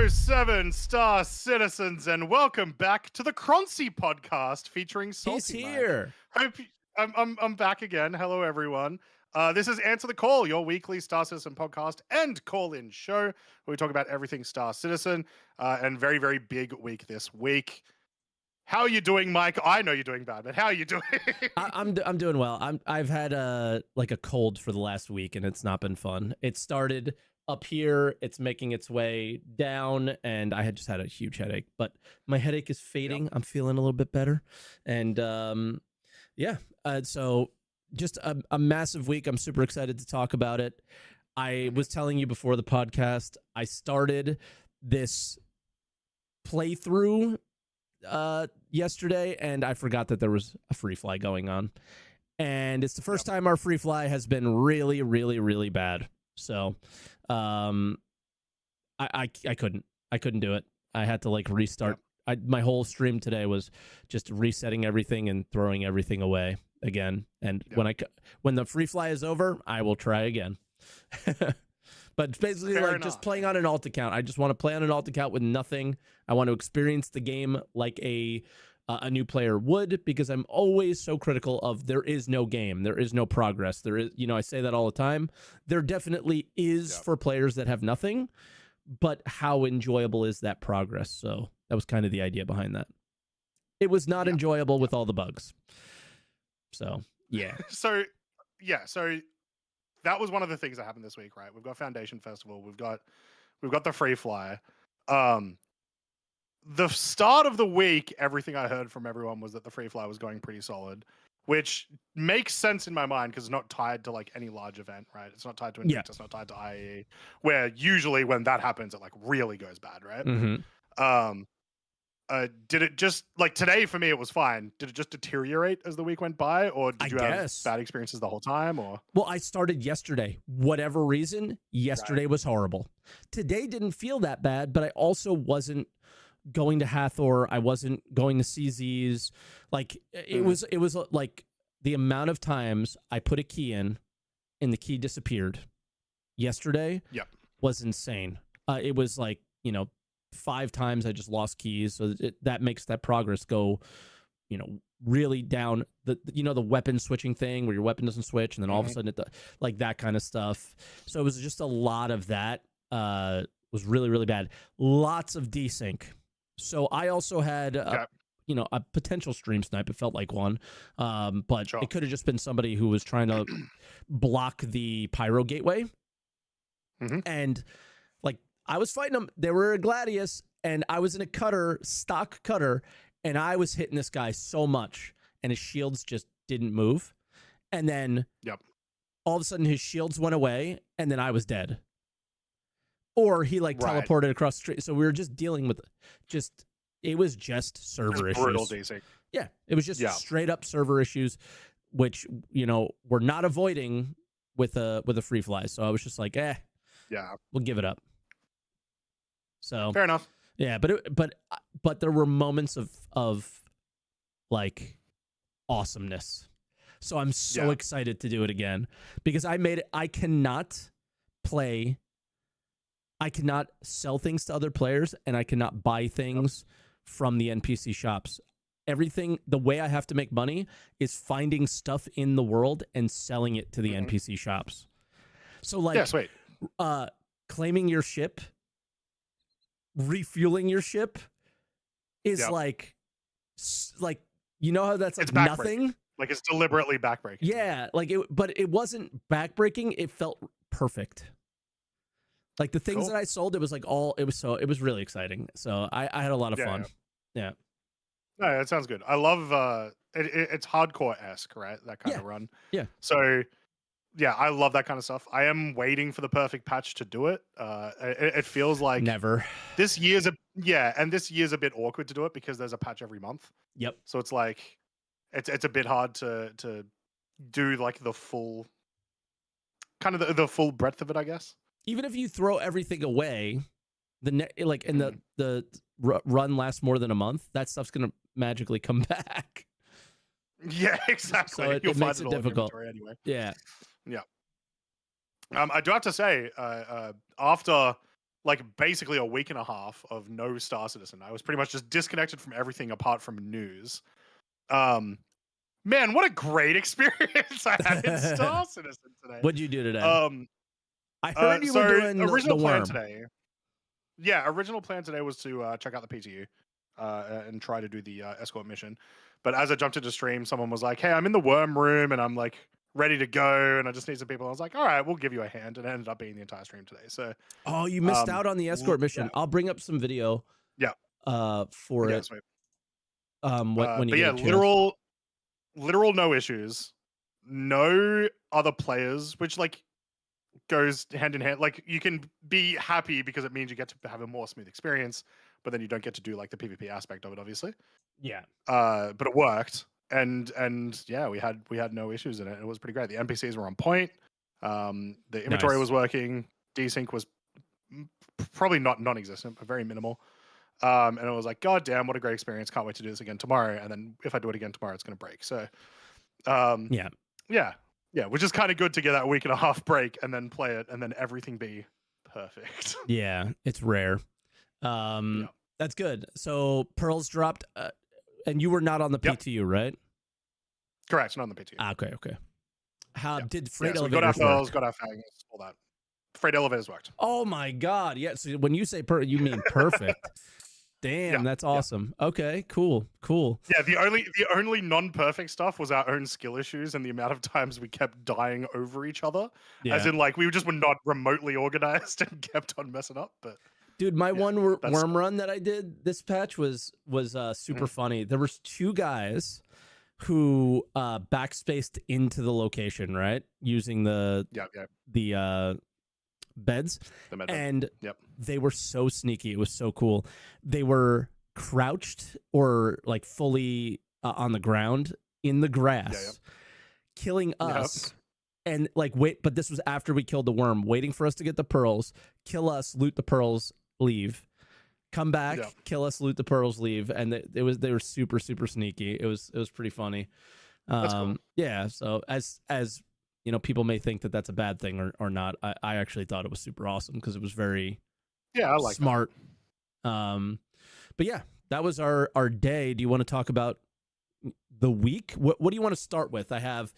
Hello, 7-star citizens, and welcome back to the Croncy podcast featuring SaltEMike. He's here. I'm back again. Hello, everyone. This is Answer the Call, your weekly Star Citizen podcast and call-in show where we talk about everything Star Citizen. And very, very big week this week. How are you doing, Mike? I know you're doing bad, but how are you doing? I'm doing well. I've had a cold for the last week, and it's not been fun. It started up here, it's making its way down, and I had just had a huge headache. But my headache is fading. Yep. I'm feeling a little bit better, and so just a massive week. I'm super excited to talk about it. I was telling you before the podcast, I started this playthrough yesterday, and I forgot that there was a free fly going on, and it's the first time our free fly has been really, really, really bad. So I couldn't do it. I had to restart. My whole stream today was just resetting everything and throwing everything away again. And when the free fly is over, I will try again. But it's basically just playing on an alt account. I just want to play on an alt account with nothing. I want to experience the game like a new player would, because I'm always so critical of there is no game. There is no progress. There is, I say that all the time. There definitely is for players that have nothing, but how enjoyable is that progress? So that was kind of the idea behind that. It was not enjoyable with all the bugs. So, yeah. So that was one of the things that happened this week, right? We've got Foundation Festival. We've got the free fly. The start of the week, everything I heard from everyone was that the free fly was going pretty solid, which makes sense in my mind because it's not tied to any large event, right? It's not tied to Invictus, it's not tied to IAE, where usually when that happens, it really goes bad, right? Mm-hmm. Did it just today for me it was fine? Did it just deteriorate as the week went by, or did you have bad experiences the whole time? Or I started yesterday. Whatever reason, yesterday was horrible. Today didn't feel that bad, but I also wasn't going to Hathor. I wasn't going to CZ's. It was the amount of times I put a key in and the key disappeared yesterday was insane. It was 5 times I just lost keys. So that makes that progress go, really down. The weapon switching thing where your weapon doesn't switch, and then all of a sudden that kind of stuff. So it was just a lot of that. Was really, really bad. Lots of desync. So I also had a potential stream snipe. It felt like one, but it could have just been somebody who was trying to block the pyro gateway, and I was fighting them. They were a Gladius, and I was in a stock cutter, and I was hitting this guy so much, and his shields just didn't move. And then all of a sudden his shields went away, and then I was dead. Or he teleported across the street. So we were just dealing with it was just server issues. Brutal DC. Yeah, it was just straight up server issues, which, we're not avoiding with a free fly. So I was just we'll give it up. So fair enough. Yeah, but there were moments of awesomeness. So I'm so excited to do it again, because I cannot sell things to other players, and I cannot buy things from the NPC shops. Everything, the way I have to make money is finding stuff in the world and selling it to the NPC shops. So sweet. Claiming your ship, refueling your ship is how that's it's nothing. It's deliberately backbreaking. Yeah, but it wasn't backbreaking. It felt perfect. The things that I sold, it was it was really exciting. So I had a lot of fun. Yeah. No, that sounds good. I love it's hardcore-esque, right? That kind of run. Yeah. So I love that kind of stuff. I am waiting for the perfect patch to do it. It feels like never. This year's a bit awkward to do it because there's a patch every month. Yep. So it's it's a bit hard to do the full the full breadth of it, I guess. Even if you throw everything away, the run lasts more than a month, that stuff's gonna magically come back. Yeah, exactly. So it makes it difficult. Anyway. Yeah. I do have to say, after like basically a week and a half of no Star Citizen. I was pretty much just disconnected from everything apart from news. Man, what a great experience I had in Star Citizen today. What'd you do today? Um, I heard you were so doing the original plan worm. today. Yeah, original plan today was to check out the PTU and try to do the escort mission. But as I jumped into stream, someone was like, "Hey, I'm in the worm room and I'm like ready to go, and I just need some people." I was like, "All right, we'll give you a hand," and it ended up being the entire stream today. So, Oh, you missed out on the escort mission. yeah, I'll bring up some video. yeah, For yeah, it. sweet. When you But get yeah, a chance. literal no issues, no other players, which like goes hand in hand. Like you can be happy because it means you get to have a more smooth experience, but then you don't get to do like the PvP aspect of it, obviously. Yeah. But it worked, and yeah, we had no issues in it. It was pretty great. The NPCs were on point. The inventory Nice. was working. Desync was probably not non-existent, but very minimal. And it was like, God damn, what a great experience. Can't wait to do this again tomorrow. And then if I do it again tomorrow, it's going to break. So, Yeah. yeah, which is kind of good to get that week and a half break and then play it and then everything be perfect. Yeah. It's rare. Yeah. That's good. So Pearls dropped, and you were not on the Yep. PTU, right? Correct. Not on the PTU. Okay. Okay. How did Yeah, freight so we got our elevators work? pearls, got our fangs, all that. Freight elevators worked. Oh my God. Yeah. So when you say you mean perfect. Damn, Yeah, that's yeah. awesome. Okay, cool. Yeah, the only non-perfect stuff was our own skill issues and the amount of times we kept dying over each other. As Yeah. in, like, we just were not remotely organized and kept on messing up. But Dude, my yeah, one that's worm run that I did this patch was super Mhm. funny. There was two guys who backspaced into the location, right? Using the beds. The med bed. And Yep. they were so sneaky. It was so cool. They were crouched or like fully on the ground in the grass, killing us. And like, wait, but this was after we killed the worm, waiting for us to get the pearls, kill us, loot the pearls, leave, come back, kill us, loot the pearls, leave. And they were super, super sneaky. It was pretty funny. That's cool. Yeah. So as you know, people may think that that's a bad thing or not. I actually thought it was super awesome because it was very I like smart. But yeah, that was our day. Do you want to talk about the week? What do you want to start with? I have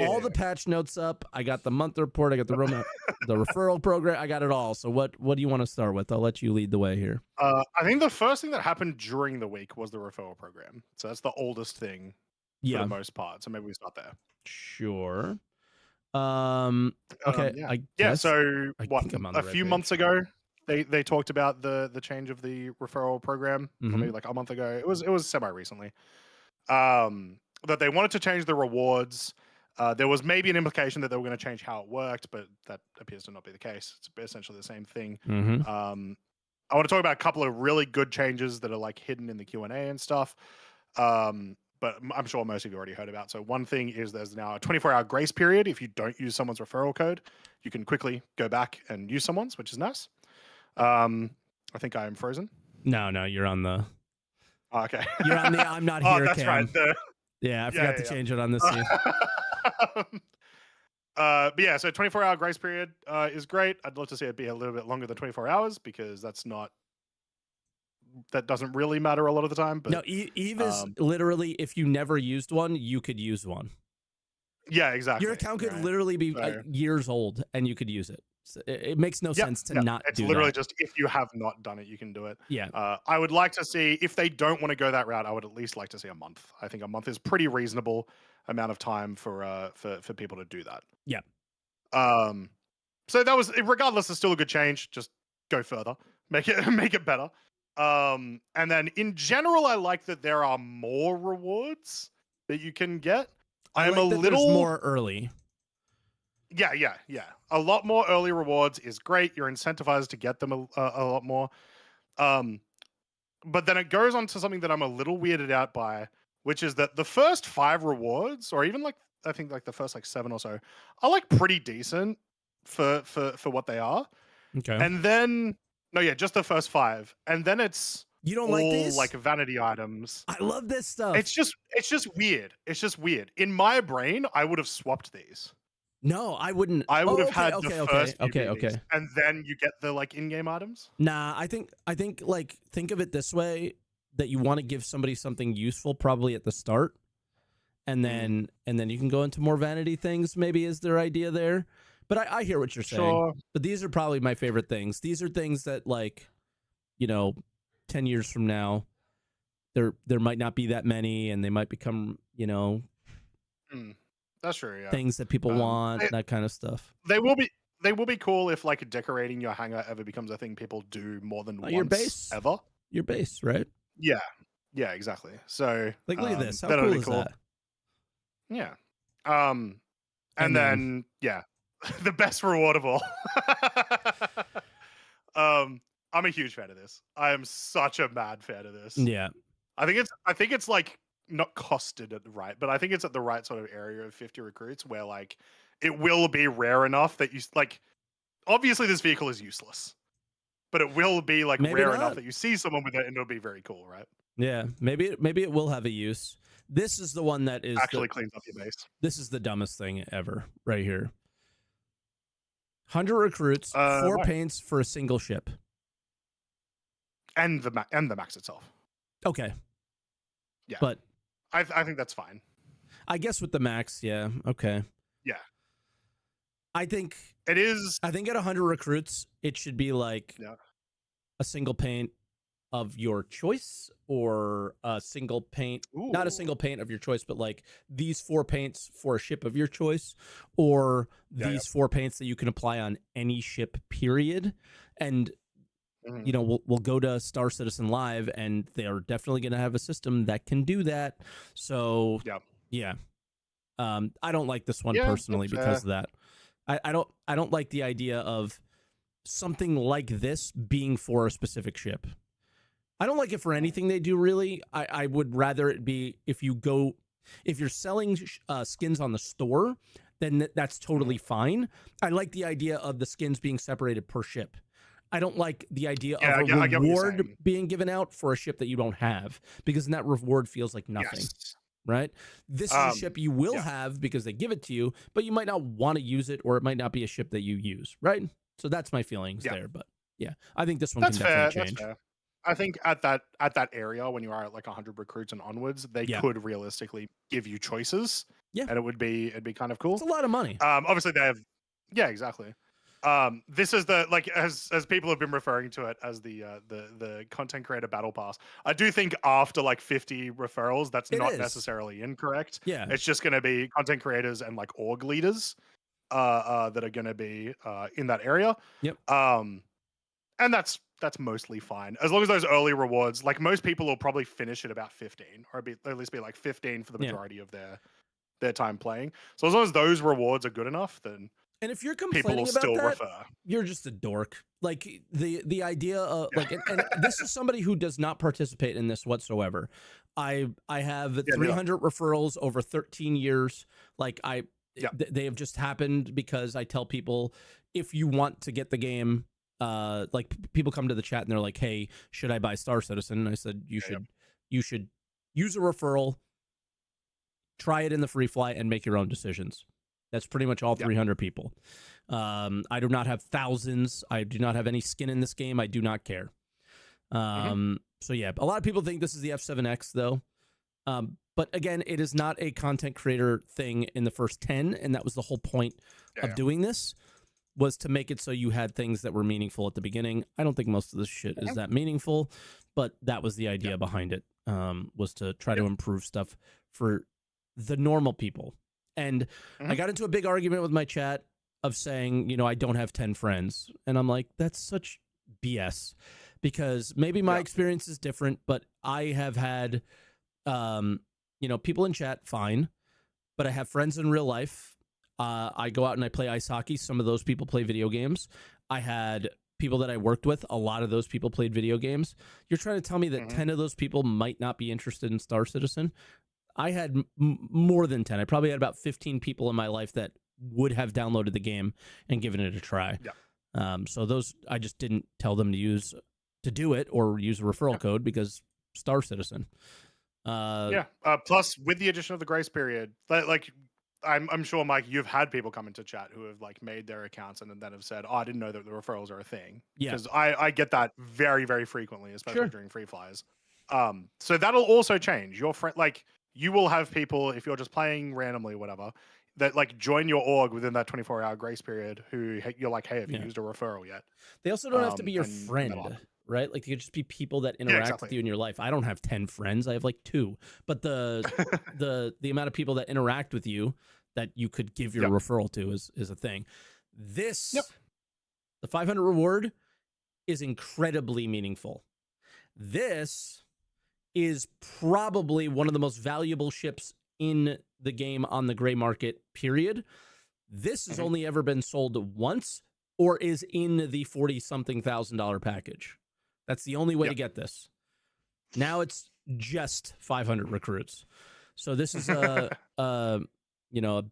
all the patch notes up. I got the month report. I got the the referral program. I got it all. So what do you want to start with? I'll let you lead the way here. I think the first thing that happened during the week was the referral program. So that's the oldest thing for the most part. So maybe we start there. Sure. Okay. Yeah. I guess, So what? A few right months ago, they talked about the change of the referral program. Or maybe like a month ago. It was semi recently. That they wanted to change the rewards. There was maybe an implication that they were going to change how it worked, but that appears to not be the case. It's essentially the same thing. I want to talk about a couple of really good changes that are like hidden in the Q&A and stuff. But I'm sure most of you already heard about. So one thing is there's now a 24-hour grace period. If you don't use someone's referral code, you can quickly go back and use someone's, which is nice. I think I am frozen. No, you're on the... Oh, okay. You're on the I'm not here that's cam. right. Yeah, I forgot to change it on this scene. But yeah, so 24-hour grace period is great. I'd love to see it be a little bit longer than 24 hours because that doesn't really matter a lot of the time. But no, Eve is literally, if you never used one, you could use one. Yeah, exactly. Your account could literally be years old and you could use it. So it makes no sense to not do It's literally that. just if you have not done it, you can do it. Yeah. I would like to see, if they don't want to go that route, I would at least like to see a month. I think a month is pretty reasonable amount of time for people to do that. Yeah. So that was, regardless, it's still a good change. Just go further, make it better. And then in general, I like that there are more rewards that you can get. I'm like a little more early. Yeah. A lot more early rewards is great. You're incentivized to get them a lot more. But then it goes on to something that I'm a little weirded out by, which is that the first 5 rewards, or even like I think like the first like 7 or so, are like pretty decent for what they are. Okay. And then just the first 5, and then it's you don't all like these like vanity items. I love this stuff. It's just weird. It's just weird. In my brain, I would have swapped these. No, I wouldn't. I would Oh, have okay, had the okay, first few okay, minis, okay. and then you get the like in-game items. Nah, I think like think of it this way, that you want to give somebody something useful probably at the start, and Mm, then you can go into more vanity things, maybe is their idea there. But I hear what you're saying. sure. But these are probably my favorite things. These are things that, like, you know, 10 years from now, there might not be that many, and they might become, Mm, that's true. Yeah. things that people want, They, that kind of stuff. they will be. They will be cool if like decorating your hangar ever becomes a thing people do more than Your once base, ever. your base, right? Yeah. Yeah. Exactly. So Like, look at this. How that'll cool be is cool. that? Yeah. And And then, then yeah, the best reward of all. I'm a huge fan of this. I am such a mad fan of this. yeah, I think it's like not costed at the right, but I think it's at the right sort of area of 50 recruits where like it will be rare enough that you like obviously this vehicle is useless, but it will be like maybe rare enough not. that you see someone with it and it'll be very cool, right? Yeah, maybe it will have a use. This is the one that is Actually cleans up your base. this is the dumbest thing ever right here. 100 recruits, 4 Right. paints for a single ship. And the max itself. Okay. Yeah. But I think that's fine. I guess with the max, yeah, okay. Yeah. I think It is. at 100 recruits, it should be like Yeah. a single paint of your choice, or a single paint, not a Ooh. single paint of your choice, but like these 4 paints for a ship of your choice, or Yeah, these 4 paints that you can apply on any ship, period. And Mhm. we'll go to Star Citizen Live, and they're definitely going to have a system that can do that. So Yeah. yeah, I don't like this one Yeah, personally that's because fair. of that. I don't like the idea of something like this being for a specific ship. I don't like it for anything they do, really. I would rather it be if you're selling skins on the store, then that's totally fine. I like the idea of the skins being separated per ship. I don't like the idea Yeah, of a I get what you're reward saying. being given out for a ship that you don't have, because then that reward feels like nothing, Yes. right? This is a ship you will Yeah. have because they give it to you, but you might not want to use it, or it might not be a ship that you use, right? So that's my feelings Yeah. there. But yeah, I think this one That's can fair. definitely That's change. fair. I think at that area when you are at like 100 recruits and onwards, they Yeah. could realistically give you choices. Yeah. And it'd be kind of It's cool. a lot of money. Obviously they have. Yeah, exactly. This is the like as people have been referring to it as the content creator battle pass. I do think after like 50 referrals, that's It not is. necessarily incorrect. Yeah. It's just going to be content creators and like org leaders that are going to be in that area. Yep. And that's mostly fine as long as those early rewards, like most people will probably finish at about 15 or at least be like 15 for the Yeah. majority of their time playing. So as long as those rewards are good enough, then And if you're people complaining will about still that, refer. you're just a dork. Like the idea of Yeah. like, and this is somebody who does not participate in this whatsoever. I have Yeah, 300 referrals over 13 years. Like Yeah. they have just happened because I tell people, if you want to get the game, like people come to the chat and they're like, "Hey, should I buy Star Citizen?" And I said, "You should use a referral, try it in the free fly, and make your own decisions." That's pretty much all 300 people. I do not have thousands. I do not have any skin in this game. I do not care. So yeah, a lot of people think this is the F7X though. But again, it is not a content creator thing in the first 10, and that was the whole point of doing this, was to make it so you had things that were meaningful at the beginning. I don't think most of this shit is that meaningful, but that was the idea behind it, was to try to improve stuff for the normal people. And I got into a big argument with my chat of saying, I don't have 10 friends. And I'm like, that's such BS, because maybe my experience is different, but I have had, people in chat, fine, but I have friends in real life. I go out and I play ice hockey. Some of those people play video games. I had people that I worked with. A lot of those people played video games. You're trying to tell me that 10 of those people might not be interested in Star Citizen? I had more than 10. I probably had about 15 people in my life that would have downloaded the game and given it a try. So those, I just didn't tell them to do it or use a referral code, because Star Citizen. Plus, with the addition of the grace period, like I'm sure, Mike, you've had people come into chat who have like made their accounts and then have said, "Oh, I didn't know that the referrals are a thing." Yeah. Because I get that very, very frequently, especially Sure. during free flies. So that'll also change. Your friend, like, you will have people, if you're just playing randomly, whatever, that like join your org within that 24-hour grace period. You're like, "Hey, have you Yeah. used a referral yet?" They also don't have to be your And that'll friend, happen. right? Like they could just be people that Yeah, interact with exactly. you in your life. I don't have 10 friends. I have like 2. But the amount of people that interact with you that you could give your Yep. referral to is a thing. Yep. The 500 reward is incredibly meaningful. This is probably one of the most valuable ships in the game on the gray market, period. This has only ever been sold once or is in the 40-something $1,000 package. That's the only way to get this. Now it's just 500 recruits. So this is a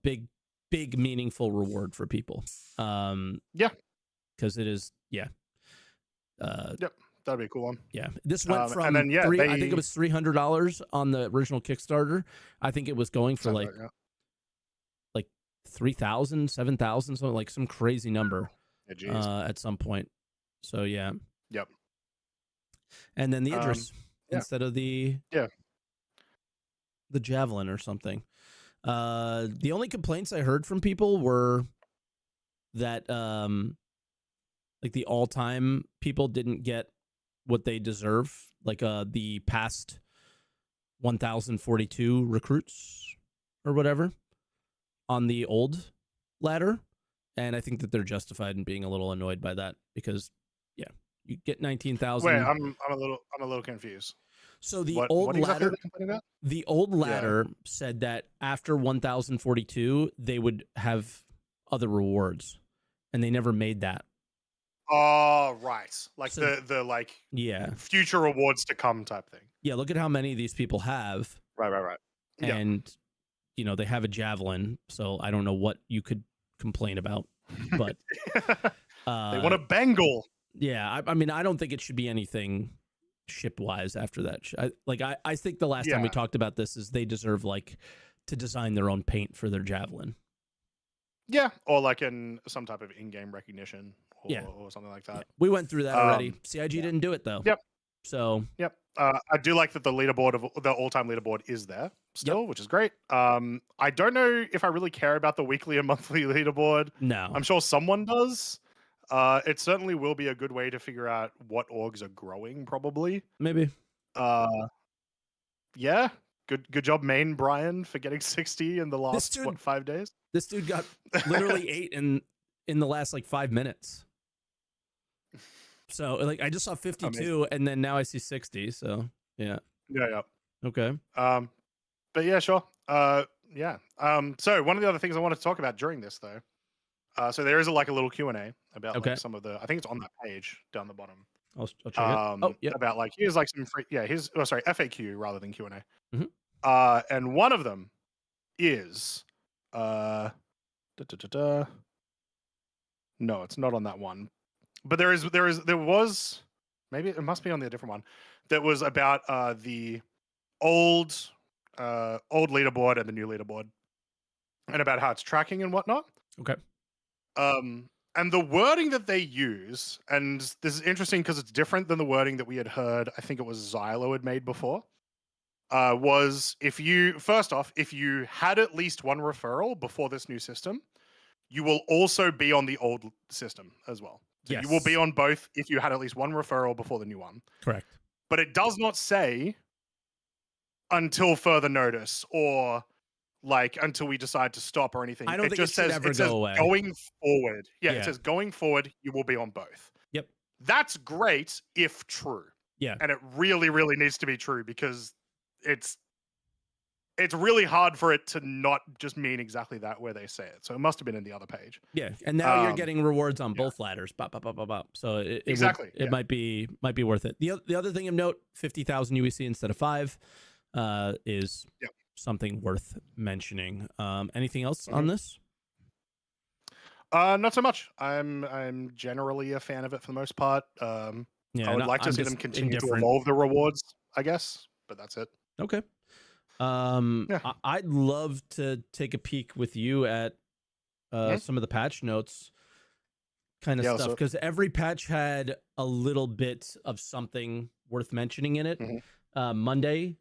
big meaningful reward for people. Yeah. Because it is, Yep. That'd be a cool one. Yeah, this went from and then, yeah, I think it was $300 on the original Kickstarter. I think it was going for like 3,000, 7,000, something like some crazy number at some point. So yeah. Yep. And then the Idris instead of the Javelin or something. The only complaints I heard from people were that like the all-time people didn't get what they deserve, like the past 1,042 recruits or whatever on the old ladder, and I think that they're justified in being a little annoyed by that because, yeah, you get 19,000. Wait, I'm a little confused. So the what old exactly ladder, the old ladder said that after 1,042 they would have other rewards, and they never made that. Oh, right. Like the like future rewards to come type thing. Yeah, look at how many of these people have. Right. And they have a javelin, so I don't know what you could complain about, but they want a Bengal. Yeah, I mean, I don't think it should be anything ship-wise after that. I think the last time we talked about this is they deserve like to design their own paint for their javelin. Yeah, or like in some type of in-game recognition or something like that. Yeah. We went through that already. CIG didn't do it though. Yep. So I do like that the leaderboard of the all-time leaderboard is there still, which is great. I don't know if I really care about the weekly and monthly leaderboard. No, I'm sure someone does. It certainly will be a good way to figure out what orgs are growing, probably. Maybe. Yeah. Good job, Main Brian, for getting 60 in the last 5 days. This dude got literally 8 in the last like 5 minutes. So like I just saw 52 and then now I see 60. So yeah. Okay. But yeah, sure. So one of the other things I wanted to talk about during this though. So there is a little Q&A about like some of the, I think it's on that page down the bottom. I'll check it. About like, here's like some free, FAQ rather than Q&A. Mm-hmm. And one of them is, no, it's not on that one. But there was, maybe it must be on the different one, that was about the old leaderboard and the new leaderboard, and about how it's tracking and whatnot. Okay. And the wording that they use, and this is interesting because it's different than the wording that we had heard, I think it was Xylo had made before, was if you had at least one referral before this new system, you will also be on the old system as well. So you will be on both if you had at least one referral before the new one. Correct. But it does not say until further notice or like until we decide to stop or anything. I don't think it should ever go away. Going forward. Yeah, it says going forward, you will be on both. Yep. That's great if true. Yeah. And it really, really needs to be true because it's really hard for it to not just mean exactly that where they say it. So it must have been in the other page. Yeah, and now you're getting rewards on both ladders. So it might be worth it. The other thing of note, 50,000 UEC instead of 5 is something worth mentioning. Anything else on this? Not so much. I'm generally a fan of it for the most part. I would like to see them continue to evolve the rewards, I guess, but that's it. Okay. Yeah. I'd love to take a peek with you at some of the patch notes kind of Yeah, stuff, so because every patch had a little bit of something worth mentioning in it. Monday,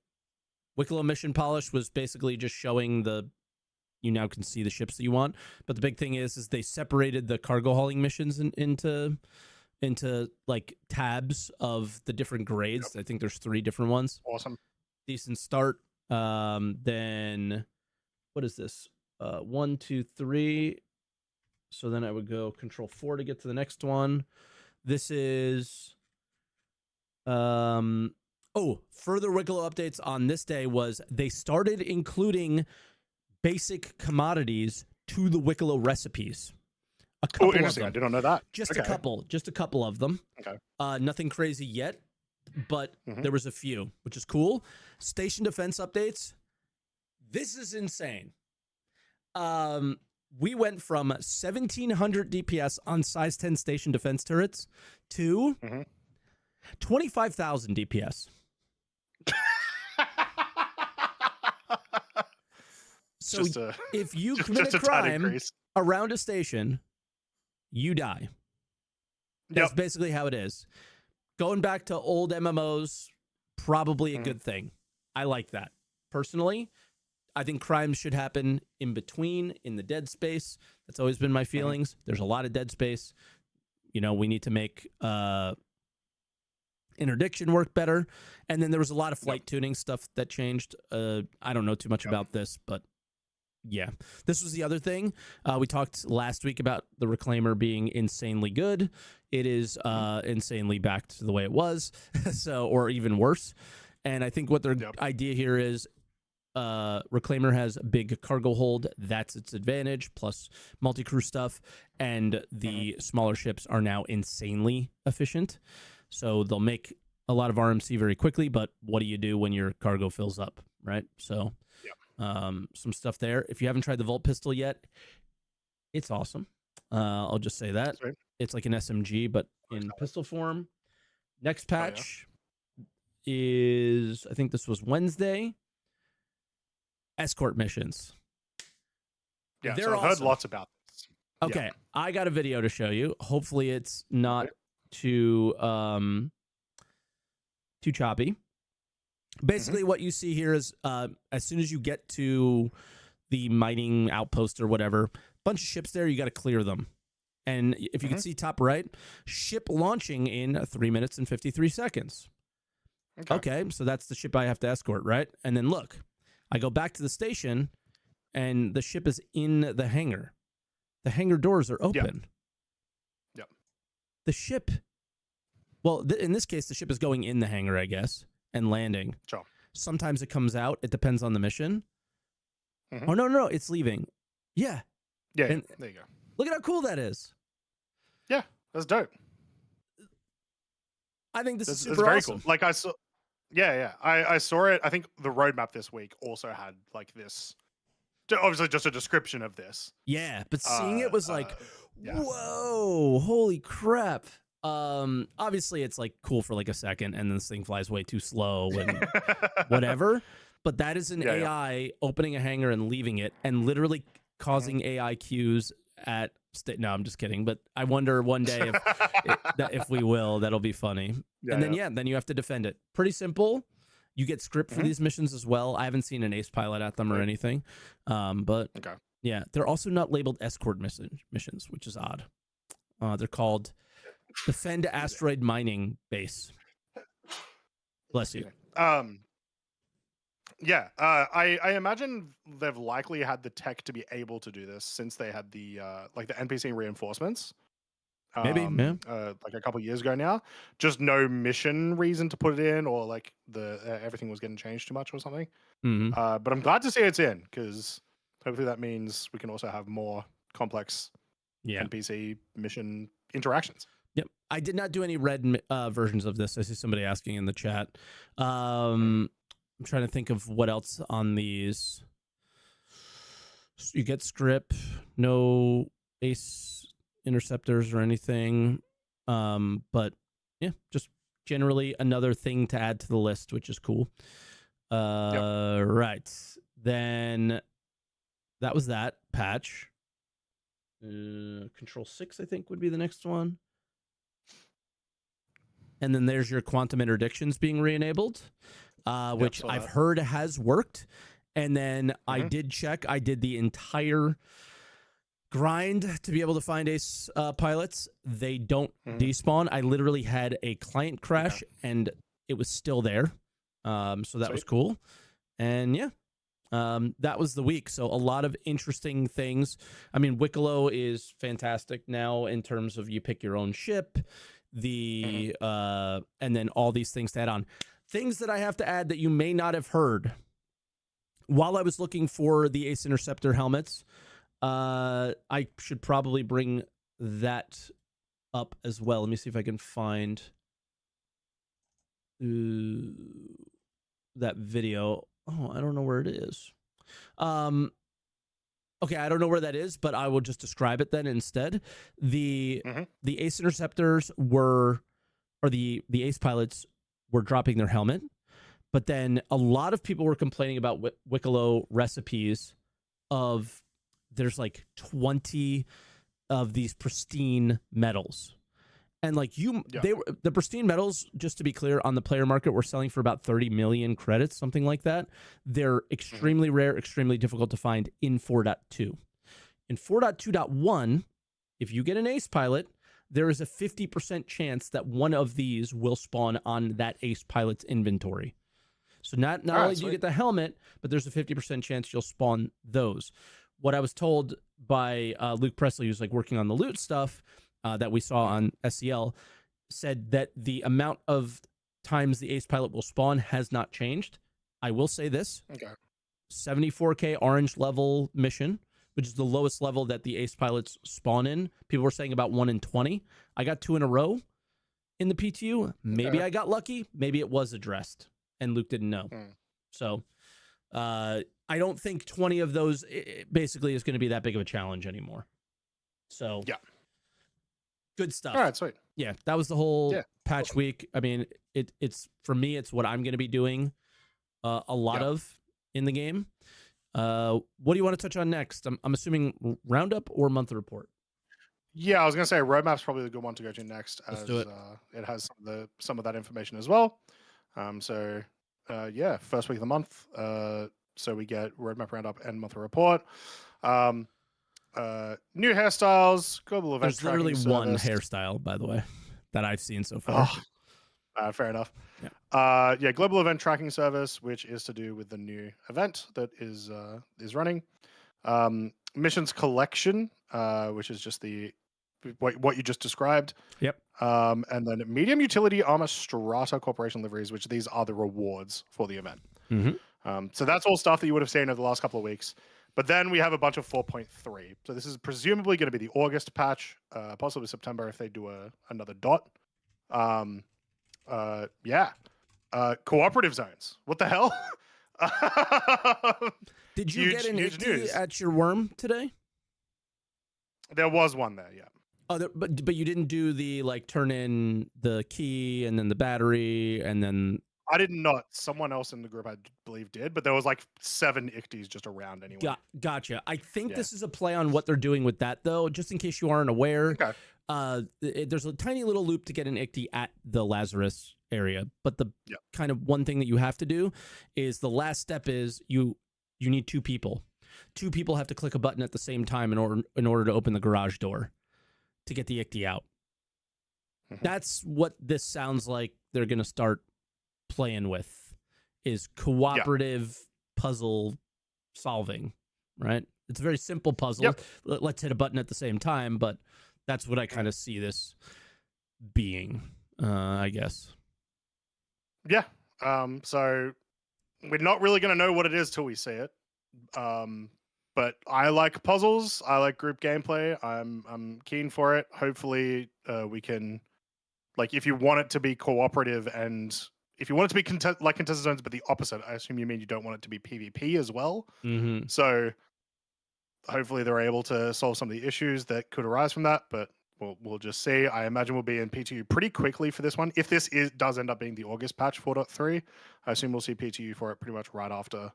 Wicklow mission polish was basically just showing you now can see the ships that you want. But the big thing is they separated the cargo hauling missions into like tabs of the different grades. I think there's 3 different ones. awesome. Decent start. Then what is this? 1, 2, 3. So then I would go Control 4 to get to the next one. This is further Wicklow updates on this day was they started including basic commodities to the Wicklow recipes. A couple interesting. of I them. did not know that. Just a couple of them. Okay. Nothing crazy yet, but there was a few, which is cool. Station defense updates. This is insane. We went from 1,700 DPS on size 10 station defense turrets to 25,000 DPS. So if you commit a crime around a station, you die. That's basically how it is. Going back to old MMOs, probably a good thing. I like that. Personally, I think crimes should happen in between, in the dead space. That's always been my feelings. There's a lot of dead space. You know, we need to make interdiction work better. And then there was a lot of flight tuning stuff that changed. I don't know too much about this, but yeah. This was the other thing. We talked last week about the Reclaimer being insanely good. It is insanely back to the way it was, or even worse. And I think what their idea here is Reclaimer has a big cargo hold. That's its advantage, plus multi-crew stuff. And the smaller ships are now insanely efficient. So they'll make a lot of RMC very quickly, but what do you do when your cargo fills up, right? So some stuff there. If you haven't tried the Volt pistol yet, it's awesome. I'll just say that. It's like an SMG, but in pistol form. Next patch is, I think this was Wednesday, escort missions. Yeah, so I've heard lots about this. Okay, I got a video to show you. Hopefully it's not too choppy. Basically, what you see here is as soon as you get to the mining outpost or whatever, bunch of ships there, you got to clear them. And if you can see top right, ship launching in 3 minutes and 53 seconds. Okay, so that's the ship I have to escort, right? And then look, I go back to the station, and the ship is in the hangar. The hangar doors are open. Yep. The ship, well, in this case, the ship is going in the hangar, I guess, and landing. Sure. Sometimes it comes out. It depends on the mission. Oh, no, it's leaving. Yeah. Yeah, and there you go. Look at how cool that is. Yeah, that's dope. I think this is super it's very awesome. Cool. Like I saw, I saw it. I think the roadmap this week also had like this, obviously just a description of this. Yeah, but seeing it was like, whoa, holy crap. Obviously it's like cool for like a second, and then this thing flies way too slow and whatever. But that is an AI opening a hangar and leaving it, and literally causing AI queues at no, I'm just kidding. But I wonder one day if we will, that'll be funny. And then then you have to defend it. Pretty simple. You get script for these missions as well. I haven't seen an ace pilot at them or anything. But yeah, they're also not labeled escort missions, which is odd. They're called Defend Asteroid Mining Base. Bless you. I imagine they've likely had the tech to be able to do this since they had the like the NPC reinforcements. Maybe, like a couple years ago now. Just no mission reason to put it in, or like the everything was getting changed too much or something. But I'm glad to see it's in, because hopefully that means we can also have more complex NPC mission interactions. Yep. I did not do any red versions of this. I see somebody asking in the chat. I'm trying to think of what else on these. You get script, no ace interceptors or anything. But yeah, just generally another thing to add to the list, which is cool. Right. Then that was that patch. Control 6, I think, would be the next one. And then there's your quantum interdictions being re-enabled, which I've heard has worked. And then I did check. I did the entire grind to be able to find ace pilots. They don't despawn. I literally had a client crash and it was still there. So that was cool. And yeah, that was the week. So a lot of interesting things. I mean, Wicklow is fantastic now in terms of you pick your own ship, and then all these things to add on. Things that I have to add that you may not have heard. While I was looking for the Ace Interceptor helmets, I should probably bring that up as well. Let me see if I can find that video. Oh, I don't know where it is. Okay, I don't know where that is, but I will just describe it then instead. The Ace Interceptors or the Ace Pilots were dropping their helmet, but then a lot of people were complaining about Wicklow recipes of there's like 20 of these pristine metals. And like the pristine metals, just to be clear, on the player market, were selling for about 30 million credits, something like that. They're extremely rare, extremely difficult to find in 4.2. In 4.2.1, if you get an Ace Pilot, there is a 50% chance that one of these will spawn on that Ace Pilot's inventory. So not only do you get the helmet, but there's a 50% chance you'll spawn those. What I was told by Luke Presley, who's like working on the loot stuff, that we saw on SCL, said that the amount of times the Ace Pilot will spawn has not changed. I will say this. 74k orange level mission, which is the lowest level that the Ace Pilots spawn in. People were saying about 1 in 20. I got 2 in a row in the PTU. Maybe I got lucky. Maybe it was addressed and Luke didn't know. So I don't think 20 of those basically is going to be that big of a challenge anymore. So yeah. Good stuff. All right, sweet. Yeah, that was the whole patch week. I mean, it's for me, it's what I'm going to be doing a lot of in the game. What do you want to touch on next? I'm assuming Roundup or monthly report. Yeah, I was going to say roadmap's probably the good one to go to next. Let's do it. It has some of that information as well. First week of the month. So we get roadmap, roundup, and monthly report. New hairstyles, global event. There's literally one hairstyle, by the way, that I've seen so far. Fair enough. Yeah. Global event tracking service, which is to do with the new event that is running. Missions collection, which is just what you just described. Yep. And then medium utility armor strata corporation liveries, which these are the rewards for the event. So that's all stuff that you would have seen over the last couple of weeks. But then we have a bunch of 4.3. So this is presumably going to be the August patch, possibly September if they do another dot. Cooperative zones. What the hell? Did you get an icky at your worm today? There was one there, yeah. Oh, but you didn't do the like turn in the key and then the battery and then. I did not. Someone else in the group, I believe, did, but there was like 7 icties just around anyway. Gotcha. I think this is a play on what they're doing with that, though, just in case you aren't aware. Okay. There's a tiny little loop to get an icty at the Lazarus area, but the kind of one thing that you have to do is the last step is you need 2 people. 2 people have to click a button at the same time in order to open the garage door to get the icty out. That's what this sounds like they're going to start playing with, is cooperative puzzle solving, right? It's a very simple puzzle. Let's hit a button at the same time, but that's what I kind of see this being, I guess. Yeah. So we're not really going to know what it is till we see it. But I like puzzles. I like group gameplay. I'm keen for it. Hopefully, we can, like, if you want it to be cooperative and if you want it to be like contested zones, but the opposite, I assume you mean you don't want it to be PvP as well. So hopefully they're able to solve some of the issues that could arise from that. But we'll just see. I imagine we'll be in PTU pretty quickly for this one. If this does end up being the August patch 4.3, I assume we'll see PTU for it pretty much right after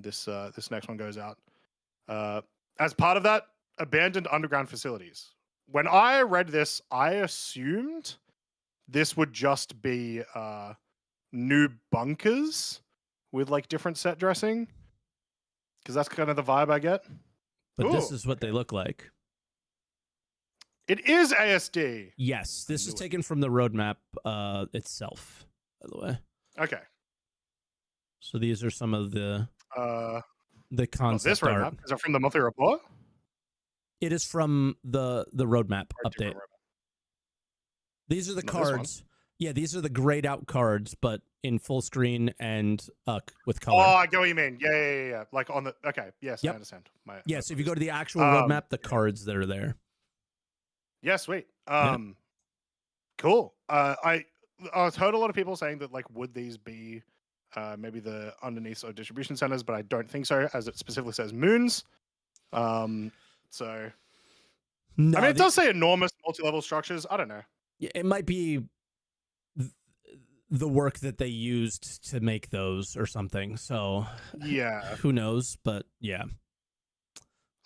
this next one goes out. As part of that, abandoned underground facilities. When I read this, I assumed this would just be new bunkers with like different set dressing, because that's kind of the vibe I get. But this is what they look like. It is ASD. Yes, this is taken from the roadmap itself, by the way. Okay. So these are some of the concept this roadmap art. Is it from the monthly report? It is from the roadmap update. These are the cards. Yeah, these are the grayed out cards, but in full screen and with color. Oh, I get what you mean. Yeah. Like on the yes, I understand. So if you go to the actual roadmap, the cards that are there. Yeah, sweet. Cool. I've heard a lot of people saying that like would these be maybe the underneath of distribution centers, but I don't think so, as it specifically says moons. So no, I mean, it does say enormous multi-level structures. I don't know. Yeah, it might be the work that they used to make those or something. So yeah, who knows? But yeah,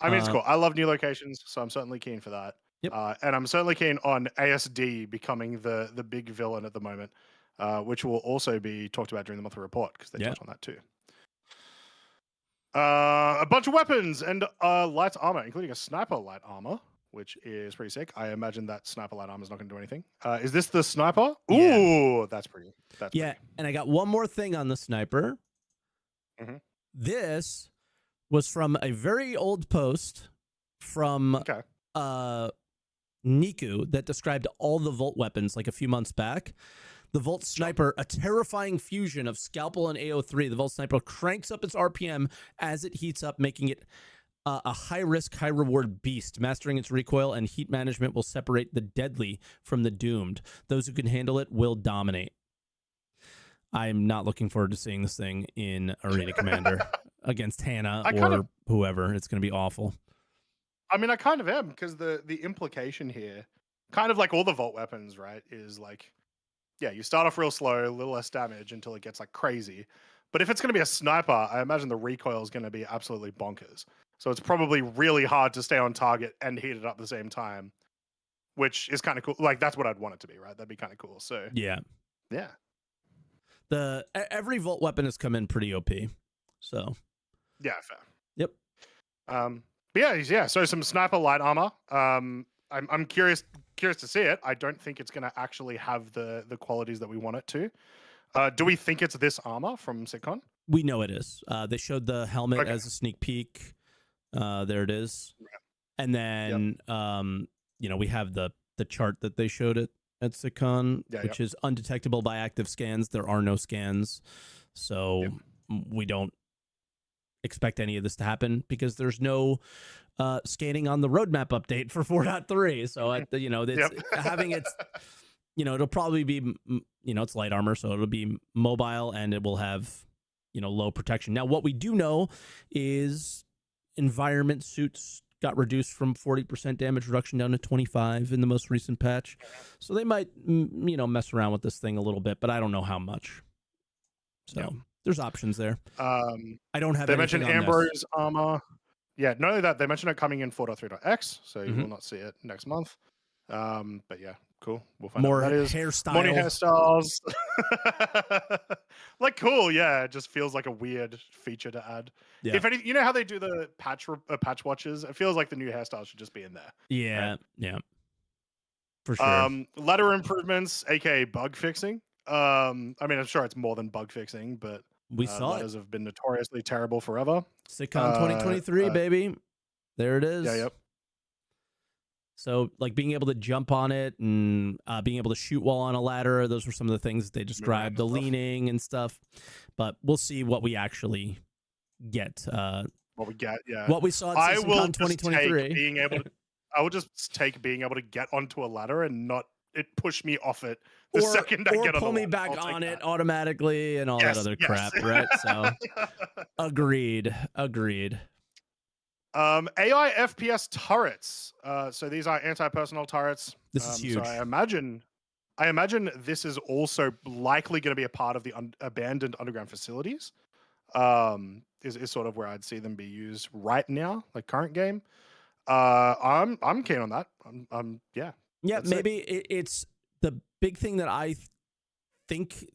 I mean, it's cool. I love new locations, so I'm certainly keen for that. Yep. And I'm certainly keen on ASD becoming the big villain at the moment, which will also be talked about during the monthly report, because they touched on that too. A bunch of weapons and light armor, including a sniper light armor, which is pretty sick. I imagine that sniper light armor is not going to do anything. Is this the sniper? Ooh, that's pretty. Pretty. And I got one more thing on the sniper. This was from a very old post from Niku that described all the Volt weapons like a few months back. The Volt Sniper, a terrifying fusion of Scalpel and AO3. The Volt Sniper cranks up its RPM as it heats up, making it a high-risk, high-reward beast. Mastering its recoil and heat management will separate the deadly from the doomed. Those who can handle it will dominate. I'm not looking forward to seeing this thing in Arena Commander against Hannah or whoever. It's going to be awful. I mean, I kind of am, because the implication here, kind of like all the Volt weapons, right, is like, yeah, you start off real slow, a little less damage until it gets like crazy. But if it's going to be a sniper, I imagine the recoil is going to be absolutely bonkers. So it's probably really hard to stay on target and heat it up at the same time, which is kind of cool. Like, that's what I'd want it to be, right? That'd be kind of cool. So yeah. Every Volt weapon has come in pretty OP. So yeah, fair. Yep. But yeah. So some sniper light armor. I'm curious to see it. I don't think it's going to actually have the qualities that we want it to. Do we think it's this armor from SitCon? We know it is. They showed the helmet as a sneak peek. There it is. And then we have the chart that they showed it at SitCon, which is undetectable by active scans. There are no scans, so we don't expect any of this to happen because there's no scanning on the roadmap update for 4.3. So having its it'll probably be it's light armor, so it'll be mobile and it will have low protection. Now what we do know is environment suits got reduced from 40% damage reduction down to 25 in the most recent patch. So they might, mess around with this thing a little bit, but I don't know how much. So there's options there. I don't have. They mentioned Ambrose armor. Yeah, not only that, they mentioned it coming in 4.3.x, so you will not see it next month. But yeah, cool. We'll find out what that is. More hairstyles. Like, cool. Yeah, it just feels like a weird feature to add. Yeah. If any, how they do the patch watches? It feels like the new hairstyle should just be in there. Yeah, right? Yeah, for sure. Ladder improvements, aka bug fixing. I mean, I'm sure it's more than bug fixing, but we saw ladders have been notoriously terrible forever. SitCon 2023, baby. There it is. Yeah, yep. So, like, being able to jump on it and being able to shoot while on a ladder, those were some of the things that they described, the leaning and stuff. But we'll see what we actually get. What we get, yeah. What we saw at SitCon 2023. I will just take being able to get onto a ladder and not it push me off it the second I get on the ladder. Or pull me back on it automatically and all that other crap, right? So, agreed. AI FPS turrets. So these are anti-personnel turrets. This is So huge. I imagine this is also likely going to be a part of the abandoned underground facilities. Is sort of where I'd see them be used right now, like current game. I'm keen on that. Yeah, Yeah, that's sick. maybe it's the big thing that I think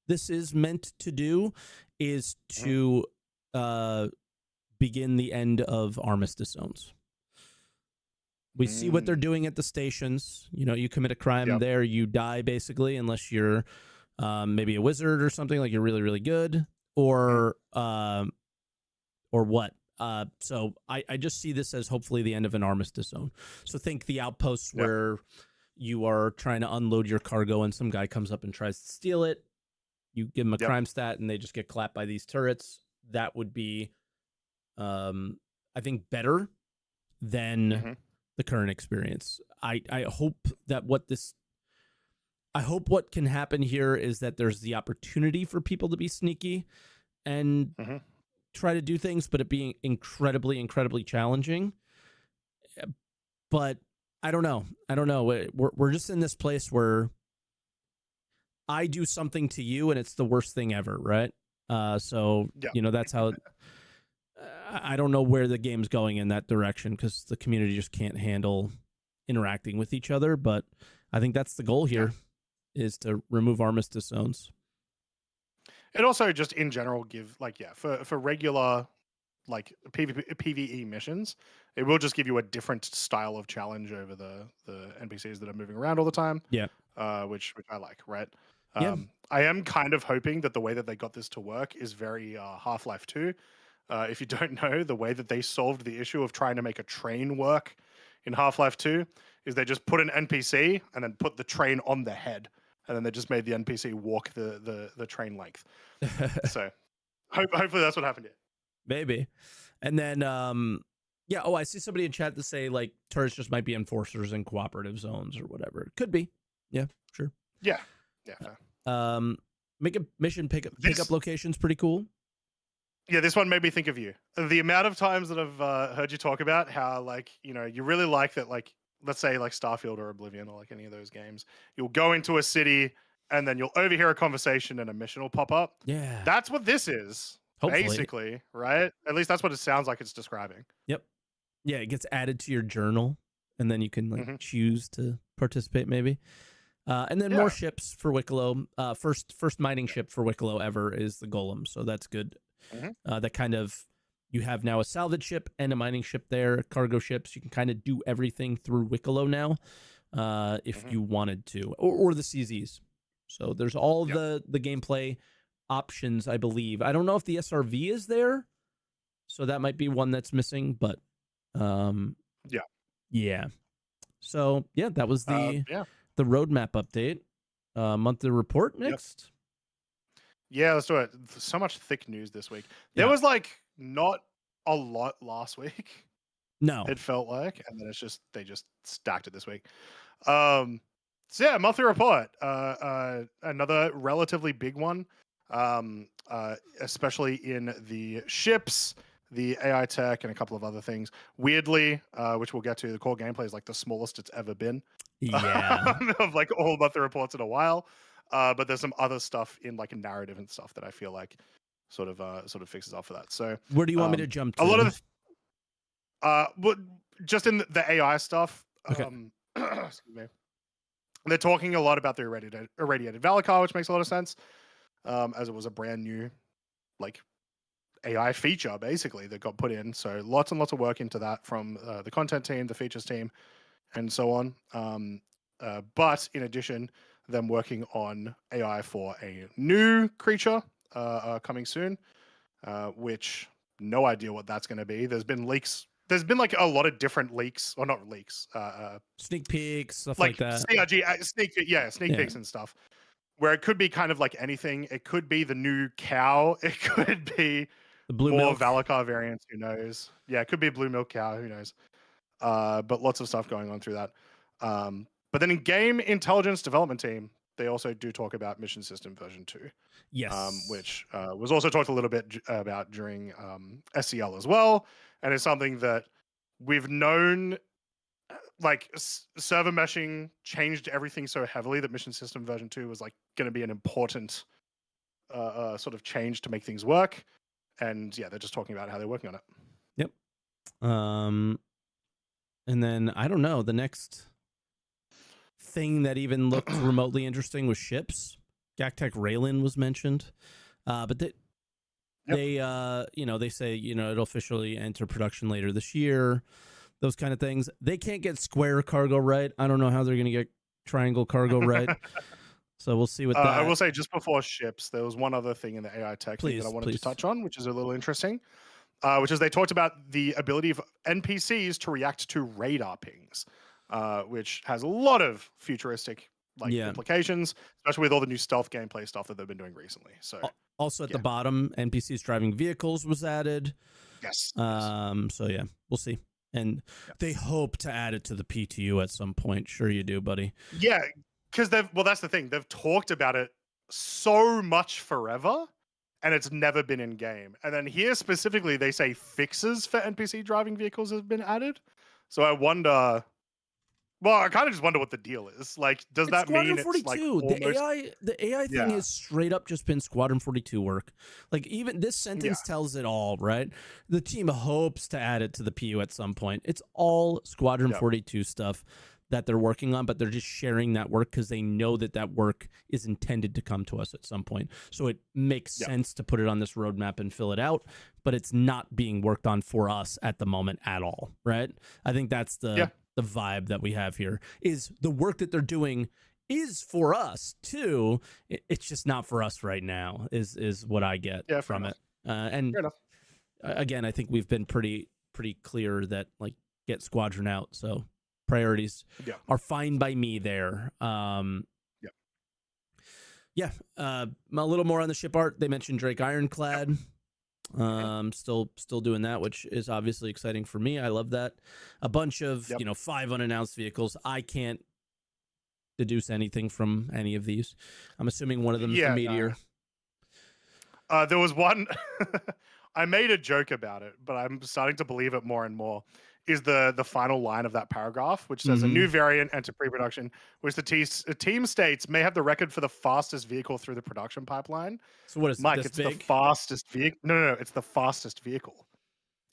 this is meant to do is Mhm. to begin the end of armistice zones. We see what they're Mm, doing at the stations. You know, you commit a crime yep. there, you die basically, unless you're maybe a wizard or something, like you're really, really good, Mhm. or what. So I just see this as hopefully the end of an armistice zone. So think the outposts Yep. where you are trying to unload your cargo and some guy comes up and tries to steal it. You give them a Yep. crime stat and they just get clapped by these turrets. That would be, I think, better than Hmm. the current experience. I hope that what can happen here is that there's the opportunity for people to be sneaky and Hmm. try to do things, but it being incredibly, incredibly challenging. But I don't know. We're just in this place where I do something to you and it's the worst thing ever, right? So Yeah. that's how. I don't know where the game's going in that direction because the community just can't handle interacting with each other. But I think that's the goal Yeah. here is to remove armistice zones. It also just in general give like for regular like PvE missions, it will just give you a different style of challenge over the NPCs that are moving around all the time, Yeah. which I like, right? Yeah. I am kind of hoping that the way that they got this to work is very Half-Life 2. If you don't know, the way that they solved the issue of trying to make a train work in Half-Life 2 is they just put an NPC and then put the train on the head, and then they just made the NPC walk the train length. So hopefully that's what happened here. Maybe. And then yeah, oh, I see somebody in chat to say like turrets just might be enforcers in cooperative zones or whatever. Could be. Yeah, sure. Yeah, yeah, fair. Um make a mission pickup This locations pretty cool. Yeah, this one made me think of you. The amount of times that I've heard you talk about how, like, you really like that, like, let's say, like Starfield or Oblivion or like any of those games, you'll go into a city and then you'll overhear a conversation and a mission will pop up. Yeah. That's what this is, Hopefully. basically, right? At least that's what it sounds like it's describing. Yep. Yeah, it gets added to your journal and then you can like Hmm. choose to participate maybe. And then more Yeah. ships for Wicklow. First mining ship for Wicklow ever is the Golem, so that's good. Hmm. That kind of you have now a salvage ship and a mining ship there, cargo ships. You can kind of do everything through Wicklow now, if Hmm. you wanted to, or the CZs. So there's all Yep. the gameplay options, I believe. I don't know if the SRV is there, so that might be one that's missing. But um, Yeah. yeah. So yeah, that was Yeah. the roadmap update. Monthly report Yep. next. Yeah, let's do it. So much thick news this week. There Yeah. was like not a lot last week. No. It felt like, and then they just stacked it this week. Um, so yeah, monthly report. Another relatively big one. Especially in the ships, the AI tech, and a couple of other things. Weirdly, which we'll get to, the core gameplay is like the smallest it's ever been Yeah. of like all monthly reports in a while. But there's some other stuff in like narrative and stuff that I feel like sort of fixes up for that. So Where do you want me to jump a lot to? of but just in the AI stuff, Okay. excuse me, they're talking a lot about the irradiated Valacar, which makes a lot of sense, as it was a brand new like AI feature basically that got put in. So lots and lots of work into that from the content team, the features team, and so on. But in addition, them working on AI for a new creature coming soon, which no idea what that's going to be. There's been leaks. There's been like a lot of different leaks, or not leaks, Sneak peeks, stuff like like that. CRG, sneak Yeah. peeks and stuff, where it could be kind of like anything. It could be the new cow. It could be The blue more milk. Valacar variants. Who knows? Yeah, it could be a blue milk cow. Who knows? But lots of stuff going on through that. But then in game intelligence development team, they also do talk about mission system version 2, Yes. which was also talked a little bit about during SCL as well. and it's something that we've known. Like server meshing changed everything so heavily that Mission System version 2 was like going to be an important sort of change to make things work. And yeah, they're just talking about how they're working on it. Yep. And then I don't know, the next thing that even looked remotely interesting was ships. GACTEC Raylan was mentioned, but they they say it'll officially enter production later this year. Those kind of things. They can't get square cargo right. I don't know how they're going to get triangle cargo right. So we'll see what that. I will say just before ships, there was one other thing in the AI tech that I wanted to touch on, which is a little interesting, which is they talked about the ability of NPCs to react to radar pings, which has a lot of futuristic implications, especially with all the new stealth gameplay stuff that they've been doing recently. So also at the bottom, NPCs driving vehicles was added. Yes. So yeah, we'll see. And they hope to add it to the PTU at some point. Sure you do, buddy. Yeah, because that's the thing. They've talked about it so much forever, and it's never been in game. And then here specifically, they say fixes for NPC driving vehicles have been added. So I wonder. Well, I kind of just wonder what the deal is. Like, does that mean it's like almost... the AI thing has straight up just been Squadron 42 work. Like, even this sentence tells it all, right? The team hopes to add it to the PU at some point. It's all Squadron 42 stuff that they're working on, but they're just sharing that work because they know that work is intended to come to us at some point. So it makes sense to put it on this roadmap and fill it out, but it's not being worked on for us at the moment at all, right? I think that's the vibe that we have here, is the work that they're doing is for us too. It's just not for us right now is what I get from it. And again, I think we've been pretty clear that like get Squadron out. So priorities are fine by me there. A little more on the ship art. They mentioned Drake Ironclad. Still doing that, which is obviously exciting for me. I love that. A bunch of 5 unannounced vehicles. I can't deduce anything from any of these. I'm assuming one of them is the Meteor. There was one. I made a joke about it, but I'm starting to believe it more and more. Is the final line of that paragraph, which says a new variant enter pre-production, which the team states may have the record for the fastest vehicle through the production pipeline. So what is Mike? It's the fastest vehicle. No, it's the fastest vehicle.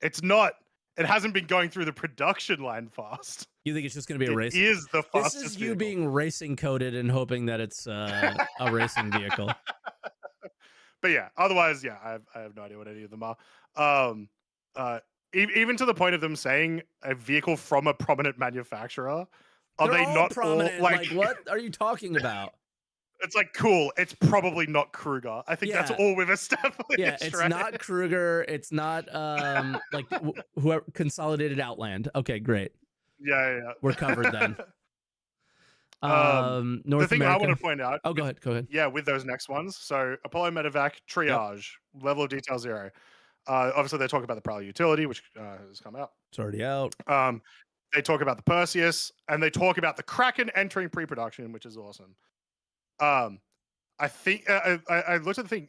It's not. It hasn't been going through the production line fast. You think it's just going to be a race? It is the fastest. This is you being racing coded and hoping that it's a racing vehicle. But yeah, otherwise, I have no idea what any of them are. Even to the point of them saying a vehicle from a prominent manufacturer. Are they not prominent? All, like, what are you talking about? It's like, cool. It's probably not Kruger. I think that's all we've established. Yeah, it's not Kruger. It's not like whoever Consolidated Outland. Okay, great. Yeah. We're covered then. North America. I want to point out. Oh, go ahead. Yeah, with those next ones. So Apollo Medevac Triage, level of detail 0. Obviously, they talk about the Prowler utility, which has come out. It's already out. They talk about the Perseus, and they talk about the Kraken entering pre-production, which is awesome. I think I looked at the thing.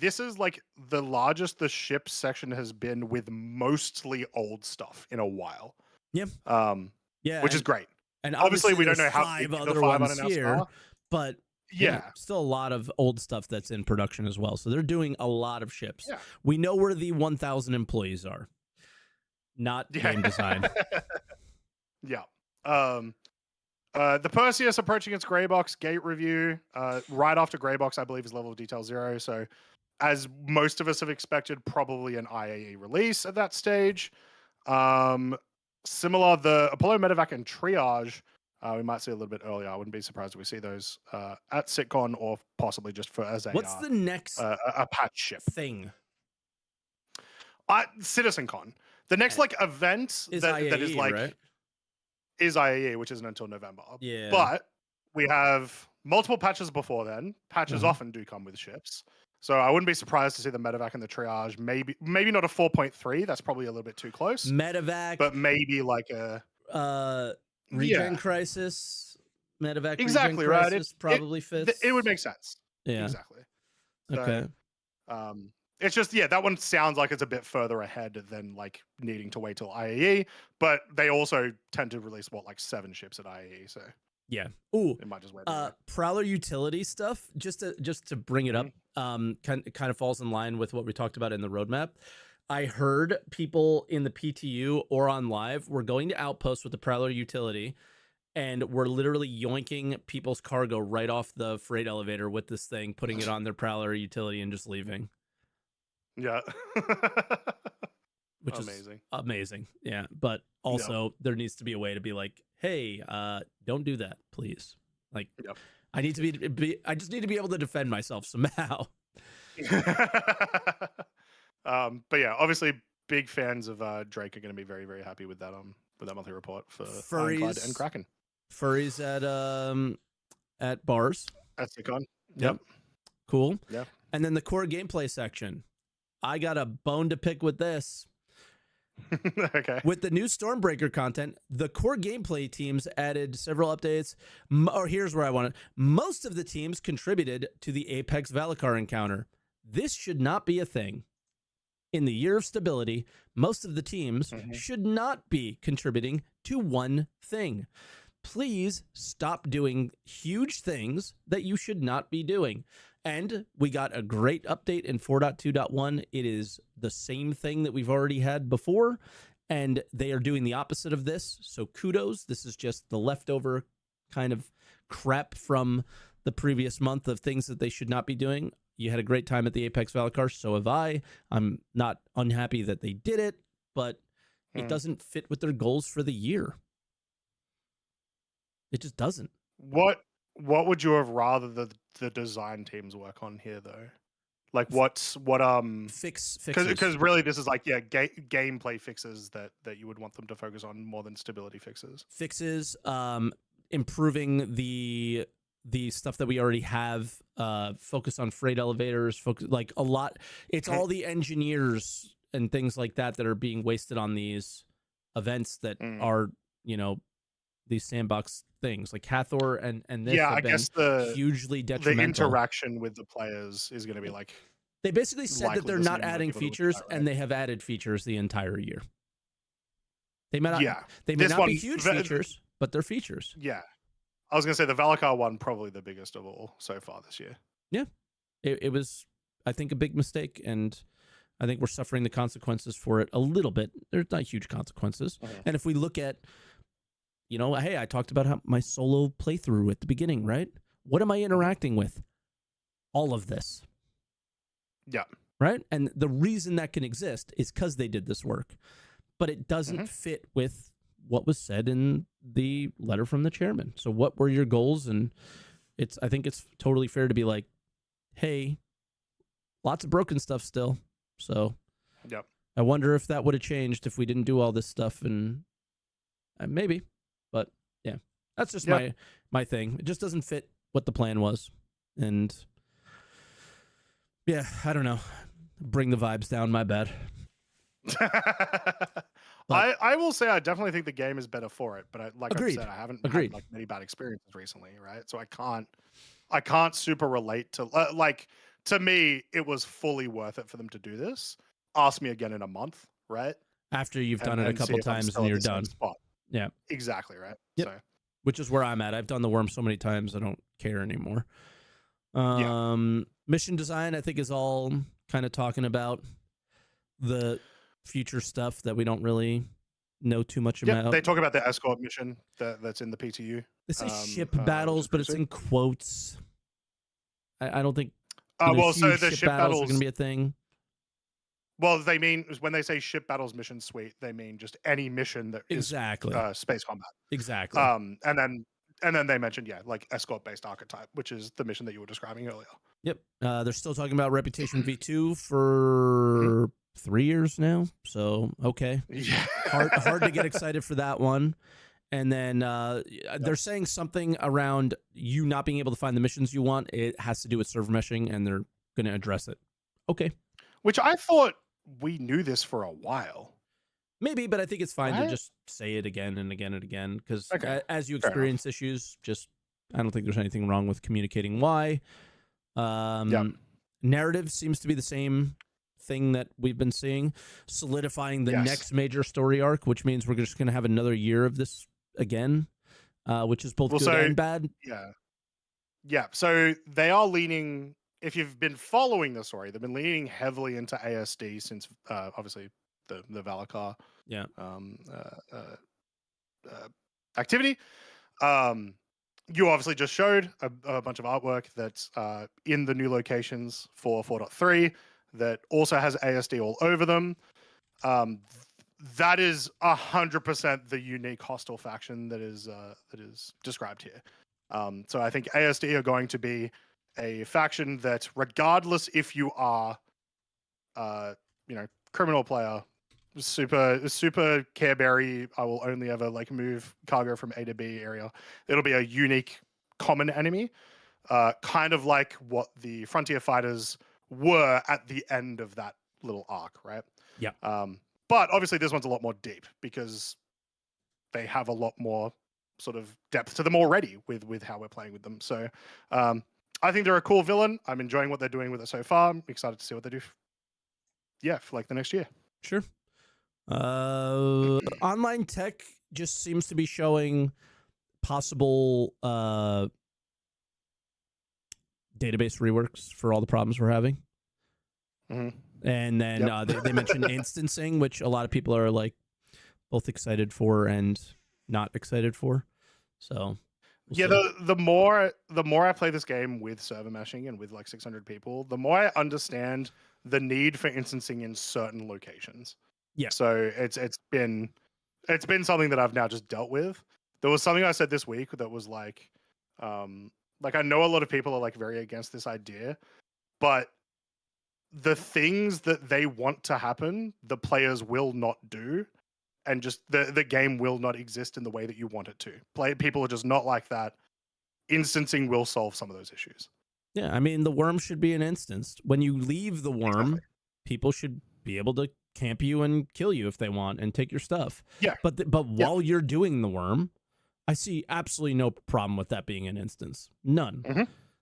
This is like the largest the ship section has been with mostly old stuff in a while. Yeah. Which is great. And obviously we don't know how big the other 5 ones here, are. but still a lot of old stuff that's in production as well. So they're doing a lot of ships. Yeah. We know where the 1,000 employees are, not game design. Yeah. The Perseus approaching its gray box gate review. Right after gray box, I believe, is level of detail 0. So, as most of us have expected, probably an IAE release at that stage. Similar, the Apollo Medevac and Triage, we might see a little bit earlier. I wouldn't be surprised if we see those at SitCon or possibly just as a what's the next a patch ship thing? CitizenCon. The next event is that, IAE, that is right? Is IAE, which isn't until November. Yeah. But we have multiple patches before then. Patches often do come with ships. So I wouldn't be surprised to see the Medevac and the Triage. Maybe not a 4.3. That's probably a little bit too close. Medevac. But maybe like a Regen Crisis. Medevac exactly, Regen right. Crisis probably fits. It would make sense. Yeah. Exactly. So, okay. It's just, yeah, that one sounds like it's a bit further ahead than like needing to wait till IAE, but they also tend to release like 7 ships at IAE, so Yeah. Ooh. it might just wait. A Prowler utility stuff. Just to bring it up, kind of falls in line with what we talked about in the roadmap. I heard people in the PTU or on live were going to Outpost with the Prowler utility, and we're literally yoinking people's cargo right off the freight elevator with this thing, putting it on their Prowler utility, and just leaving. Yeah. Which is amazing. Yeah. But also there needs to be a way to be like, hey, don't do that, please. Like, I need to I just need to be able to defend myself somehow. But yeah, obviously big fans of Drake are going to be very, very happy with that monthly report for Ironclad and Kraken. Furries at bars. That's the con. Yep. Cool. Yeah. And then the core gameplay section. I got a bone to pick with this. Okay. With the new Stormbreaker content, the core gameplay teams added several updates. Or here's where I want it. Most of the teams contributed to the Apex Valakar encounter. This should not be a thing. In the year of stability, most of the teams should not be contributing to one thing. Please stop doing huge things that you should not be doing. And we got a great update in 4.2.1. It is the same thing that we've already had before, and they are doing the opposite of this. So kudos. This is just the leftover kind of crap from the previous month of things that they should not be doing. You had a great time at the Apex Valakar, so have I. I'm not unhappy that they did it, but it doesn't fit with their goals for the year. It just doesn't. What would you have rather the design teams work on here though? Like fixes? Because really this is like gameplay fixes that you would want them to focus on more than stability fixes. Fixes, improving the stuff that we already have, focus on freight elevators, focus like a lot. It's all the engineers and things like that are being wasted on these events that are, these sandbox things like Hathor and this have been hugely detrimental. The interaction with the players is going to be like, they basically said that they're not adding features, and they have added features the entire year. They may not, be huge features, but they're features. Yeah. I was going to say the Valakar one, probably the biggest of all so far this year. Yeah. It was, I think, a big mistake, and I think we're suffering the consequences for it a little bit. There's not huge consequences. And if we look at, hey, I talked about my solo playthrough at the beginning, right? What am I interacting with? All of this. Yeah. Right? And the reason that can exist is because they did this work. But it doesn't fit with what was said in the letter from the chairman. So what were your goals? And I think it's totally fair to be like, hey, lots of broken stuff still. So I wonder if that would have changed if we didn't do all this stuff, and maybe. But yeah, that's just my thing. It just doesn't fit what the plan was. And yeah, I don't know. Bring the vibes down, my bad. I will say I definitely think the game is better for it, but like I said, I haven't had like many bad experiences recently, right? So I can't super relate to like, to me it was fully worth it for them to do this. Ask me again in a month, right? After you've done it a couple times and you're done. Yeah, exactly, right. Yep. So which is where I'm at. I've done the worm so many times I don't care anymore. Mission design, I think, is all kind of talking about the future stuff that we don't really know too much about. They talk about the escort mission that's in the PTU. They say ship battles, but it's in quotes. I don't think. So the ship battles are going to be a thing. Well, they mean when they say ship battles mission suite, they mean just any mission that is space combat. Exactly. And then they mentioned like escort based archetype, which is the mission that you were describing earlier. Yep. They're still talking about Reputation V2 for 3 years now. So okay. Yeah. hard to get excited for that one. And then they're saying something around you not being able to find the missions you want. It has to do with server meshing, and they're going to address it. Okay. Which I thought we knew this for a while. Maybe, but I think it's fine to just say it again and again and again, because as you experience issues, I don't think there's anything wrong with communicating why. Narrative seems to be the same thing that we've been seeing, solidifying the Yes. next major story arc, which means we're just going to have another year of this again, which is both good and bad. Yeah. So they are leaning. If you've been following the story, they've been leaning heavily into ASD since obviously the Valakar Yeah. Activity. You obviously just showed a bunch of artwork that's in the new locations for 4.3 that also has ASD all over them. That is 100% the unique hostile faction that is described here. So I think ASD are going to be a faction that, regardless if you are, criminal player, super careberry, I will only ever like move cargo from A to B area. It'll be a unique common enemy, kind of like what the Frontier Fighters were at the end of that little arc, right? Yeah. But obviously this one's a lot more deep because they have a lot more sort of depth to them already with how we're playing with them. So I think they're a cool villain. I'm enjoying what they're doing with it so far. I'm excited to see what they do. For like the next year. Sure. Online tech just seems to be showing possible database reworks for all the problems we're having. Mm-hmm. And then they mentioned instancing, which a lot of people are like both excited for and not excited for. So the more I play this game with server meshing and with like 600 people, the more I understand the need for instancing in certain locations. Yeah. So it's been something that I've now just dealt with. There was something I said this week that was like I know a lot of people are like very against this idea, but the things that they want to happen, the players will not do, and just the game will not exist in the way that you want it to. People are just not like that. Instancing will solve some of those issues. Yeah, I mean, the worm should be an instance. When you leave the worm, people should be able to camp you and kill you if they want and take your stuff. Yeah. But while you're doing the worm, I see absolutely no problem with that being an instance. None.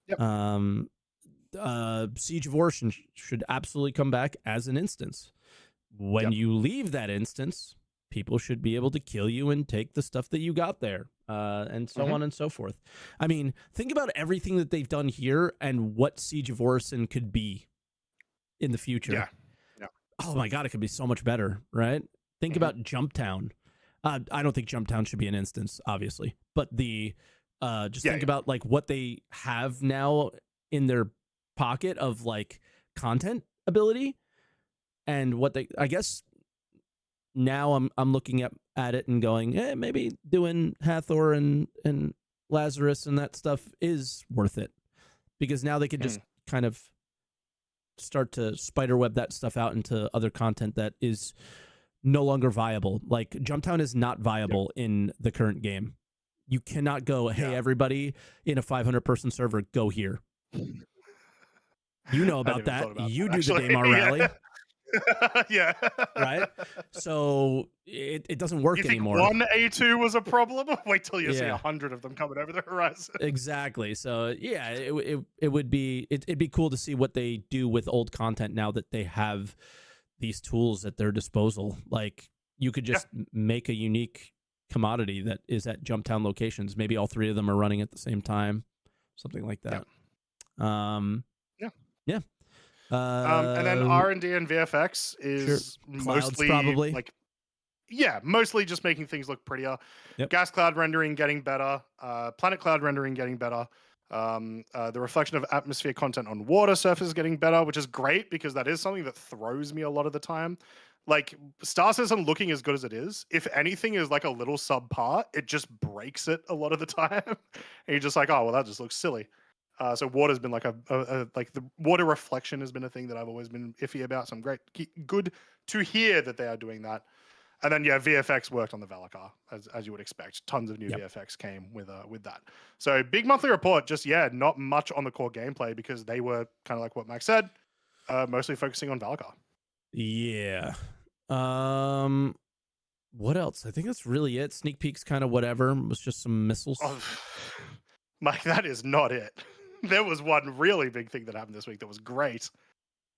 Mm-hmm. Yep. Siege of Orson should absolutely come back as an instance. When you leave that instance, people should be able to kill you and take the stuff that you got there, and so on and so forth. I mean, think about everything that they've done here and what Siege of Orson could be in the future. Yeah. Oh my God, it could be so much better, right? Think about Jumptown. I don't think Jumptown should be an instance, obviously, but think about like what they have now in their pocket of like content ability, and what they, I guess now I'm looking at it and going, maybe doing Hathor and Lazarus and that stuff is worth it, because now they could just kind of start to spiderweb that stuff out into other content that is no longer viable. Like Jumptown is not viable in the current game. You cannot go, hey, everybody in a 500 person server, go here. You know about that. You do the Daymar rally. Yeah. Right? So it doesn't work anymore. One A2 was a problem? Wait till you see 100 of them coming over the horizon. Exactly. So yeah, it'd be cool to see what they do with old content now that they have these tools at their disposal. Like you could just make a unique commodity that is at Jumptown locations. Maybe all three of them are running at the same time. Something like that. And then R&D and VFX is mostly probably mostly just making things look prettier. Gas cloud rendering getting better. Planet cloud rendering getting better. The reflection of atmosphere content on water surface is getting better, which is great because that is something that throws me a lot of the time. Like Star Citizen looking as good as it is, if anything is like a little subpar, it just breaks it a lot of the time. And you're just like, oh well, that just looks silly. So water's been like like the water reflection has been a thing that I've always been iffy about. So I'm good to hear that they are doing that. And then VFX worked on the Valakar as you would expect. Tons of new VFX came with that. So big monthly report. Just not much on the core gameplay because they were kind of like what Max said, mostly focusing on Valakar. Yeah. What else? I think that's really it. Sneak peeks, kind of whatever. It was just some missiles. Oh, Mike, that is not it. There was one really big thing that happened this week that was great.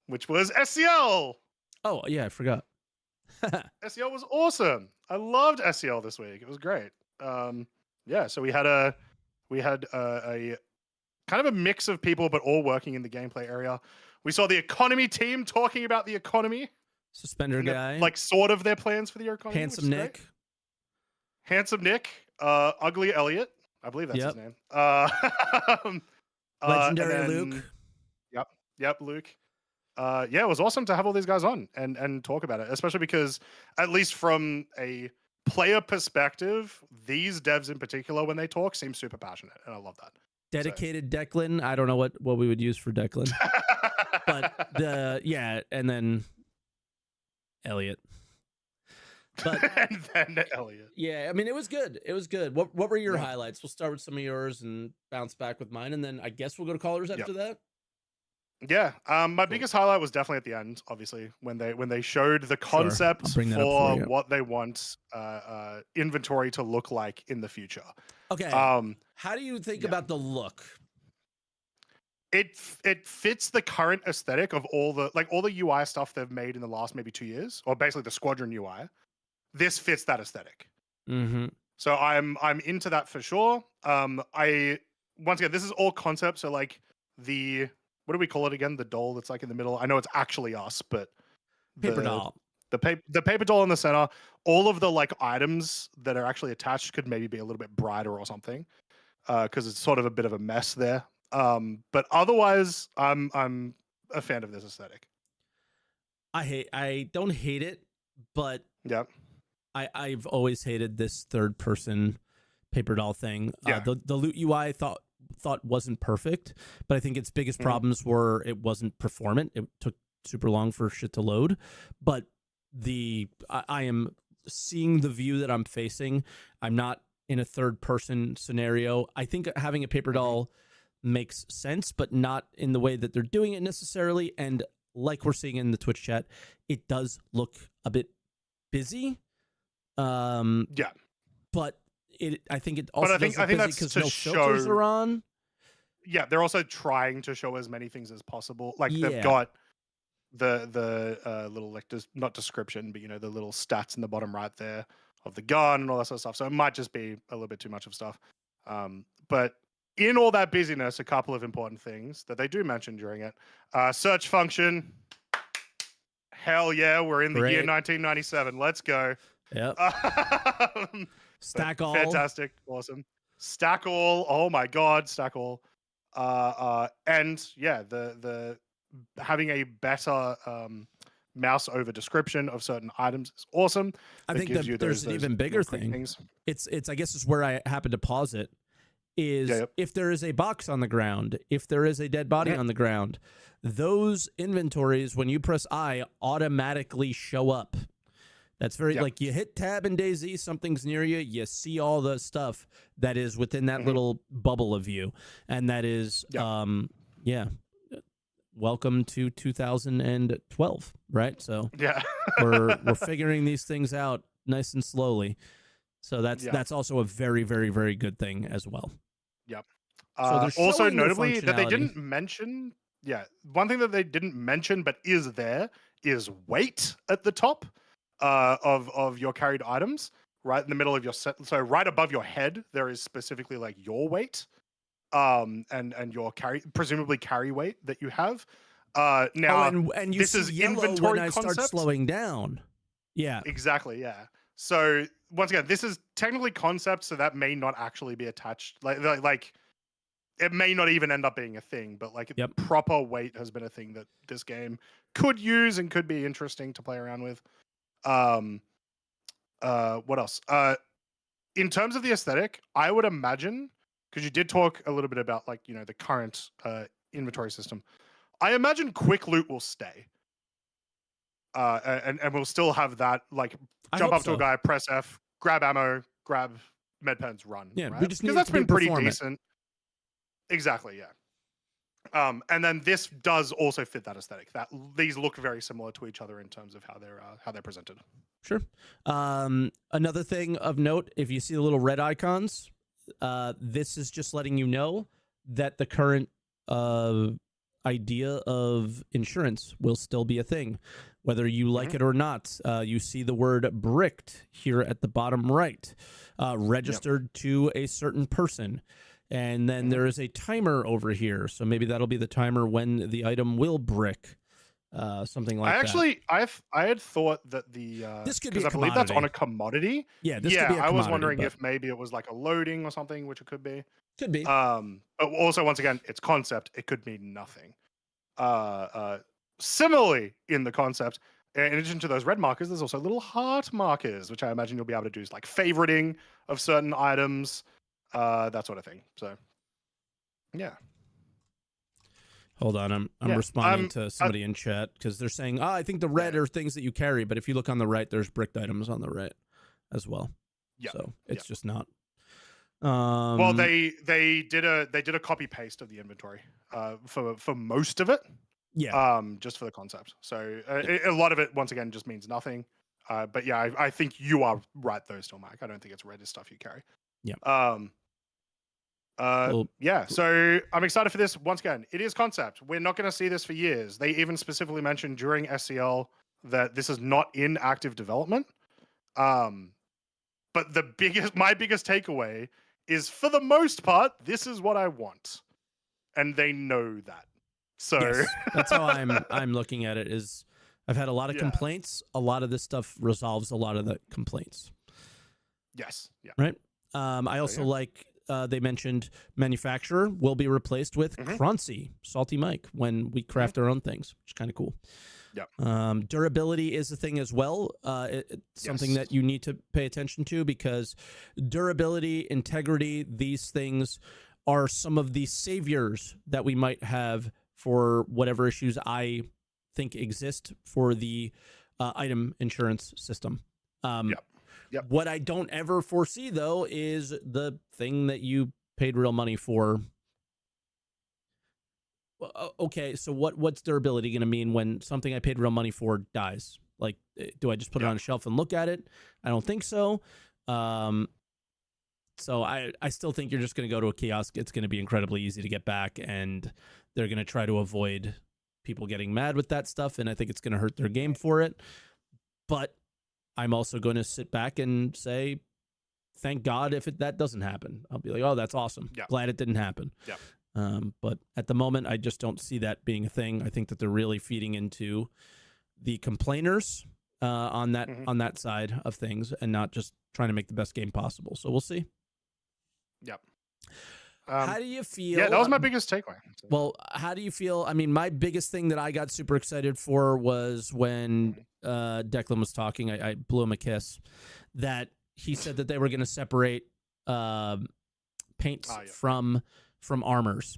which was SCL. Oh yeah, I forgot. SCL was awesome. I loved SCL this week. It was great. Yeah, so we had a kind of a mix of people, but all working in the gameplay area. We saw the economy team talking about the economy. Suspender guy. Like sort of their plans for the economy. Handsome Nick. Great. Handsome Nick. Ugly Elliot. I believe that's his name. Legendary Luke. Yep, Luke. Yeah, it was awesome to have all these guys on and talk about it, especially because at least from a player perspective, these devs in particular, when they talk, seem super passionate, and I love that. Dedicated Declan. I don't know what we would use for Declan, but and then Elliot. But and then Elliot. Yeah, I mean it was good. It was good. What were your highlights? We'll start with some of yours and bounce back with mine, and then I guess we'll go to callers after that. Yeah, my biggest highlight was definitely at the end, obviously, when they showed the concept for what they want inventory to look like in the future. Okay. How do you think about the look? It fits the current aesthetic of all the UI stuff they've made in the last maybe 2 years, or basically the Squadron UI. This fits that aesthetic. Mm-hmm. So I'm into that for sure. Once again, this is all concept. So like the what do we call it again? The doll that's like in the middle. I know it's actually us, but paper doll. The paper doll in the center. All of the like items that are actually attached could maybe be a little bit brighter or something, because it's sort of a bit of a mess there. But otherwise, I'm a fan of this aesthetic. I don't hate it, but yeah, I've always hated this third person paper doll thing. Yeah. The loot UI I thought wasn't perfect, but I think its biggest problems were it wasn't performant. It took super long for shit to load. But I am seeing the view that I'm facing. I'm not in a third person scenario. I think having a paper doll makes sense, but not in the way that they're doing it necessarily. And like we're seeing in the Twitch chat, it does look a bit busy. But I think it also does look busy because no filters are on. Yeah, they're also trying to show as many things as possible. Like they've got the little not description, but the little stats in the bottom right there of the gun and all that sort of stuff. So it might just be a little bit too much of stuff. But in all that busyness, a couple of important things that they do mention during it. Search function. Hell yeah, we're in the year 1997. Let's go. Yep. Stack all. Fantastic. Awesome. Stack all. Oh my God. Stack all. And yeah, the having a better mouse over description of certain items is awesome. I think that there's an even bigger thing. Things. It's I guess it's where I happen to pause it. If there is a box on the ground, if there is a dead body on the ground, those inventories, when you press I, automatically show up. That's very like you hit tab in DayZ, something's near you, you see all the stuff that is within that little bubble of you. And that is welcome to 2012, right? So we're figuring these things out nice and slowly. So that's also a very, very, very good thing as well. Yep. So also notably that they didn't mention, one thing that they didn't mention but is there is weight at the top of your carried items, right in the middle of your set. So right above your head, there is specifically like your weight, and your presumably carry weight that you have. Now, and you this is inventory when I start slowing down. Yeah, exactly. Yeah. So once again, this is technically concept, so that may not actually be attached. Like it may not even end up being a thing, but like proper weight has been a thing that this game could use and could be interesting to play around with. What else? In terms of the aesthetic, I would imagine, because you did talk a little bit about like the current inventory system, I imagine quick loot will stay. And we'll still have that, like jump up to a guy, press F, grab ammo, grab medpens, run. Yeah, right? Because that's been pretty decent. Exactly, yeah. And then this does also fit that aesthetic. That these look very similar to each other in terms of how they're presented. Sure. Another thing of note, if you see the little red icons, this is just letting you know that the current idea of insurance will still be a thing, whether you like it or not. You see the word bricked here at the bottom right, registered to a certain person. And then there is a timer over here. So maybe that'll be the timer when the item will brick. Something like that. I had thought that the This could be a because I believe that's on a commodity. commodity. Yeah, this could be a I was commodity, wondering but if maybe it was like a loading or something, which it could be. could be. But also once again, it's concept. It could mean nothing. Similarly, in the concept, in addition to those red markers, there's also little heart markers, which I imagine you'll be able to do like favoriting of certain items, that sort of thing. So, yeah. Hold on, I'm responding to somebody in chat because they're saying, I think the red are things that you carry, but if you look on the right, there's bricked items on the right as well. Yeah. So it's just not. Well, they did a copy paste of the inventory for most of it. Yeah. Just for the concept. So a lot of it once again just means nothing. But yeah, I think you are right though, still, Mike. I don't think it's red is stuff you carry. Yeah. Yeah. So I'm excited for this. Once again, it is concept. We're not going to see this for years. They even specifically mentioned during SCL that this is not in active development. But my biggest takeaway is, for the most part, this is what I want, and they know that. So yes, that's how I'm looking at it. Is I've had a lot of complaints. A lot of this stuff resolves a lot of the complaints. Yes. Yeah. Right. I also like. They mentioned manufacturer will be replaced with Croncy, SaltEMike, when we craft our own things, which is kind of cool. Yeah. Durability is a thing as well. It's something that you need to pay attention to, because durability, integrity, these things are some of the saviors that we might have for whatever issues I think exist for the item insurance system. Yep. What I don't ever foresee, though, is the thing that you paid real money for. Okay, so what's durability going to mean when something I paid real money for dies? Like, do I just put it on a shelf and look at it? I don't think so. So I still think you're just going to go to a kiosk. It's going to be incredibly easy to get back, and they're going to try to avoid people getting mad with that stuff, and I think it's going to hurt their game for it. But I'm also going to sit back and say, thank God if that doesn't happen. I'll be like, oh, that's awesome. Yeah. Glad it didn't happen. Yeah. But at the moment, I just don't see that being a thing. I think that they're really feeding into the complainers on that side of things, and not just trying to make the best game possible. So we'll see. Yep. How do you feel? Yeah, that was my biggest takeaway. Well, how do you feel? I mean, my biggest thing that I got super excited for was when Declan was talking. I blew him a kiss. That he said that they were going to separate paints from armors.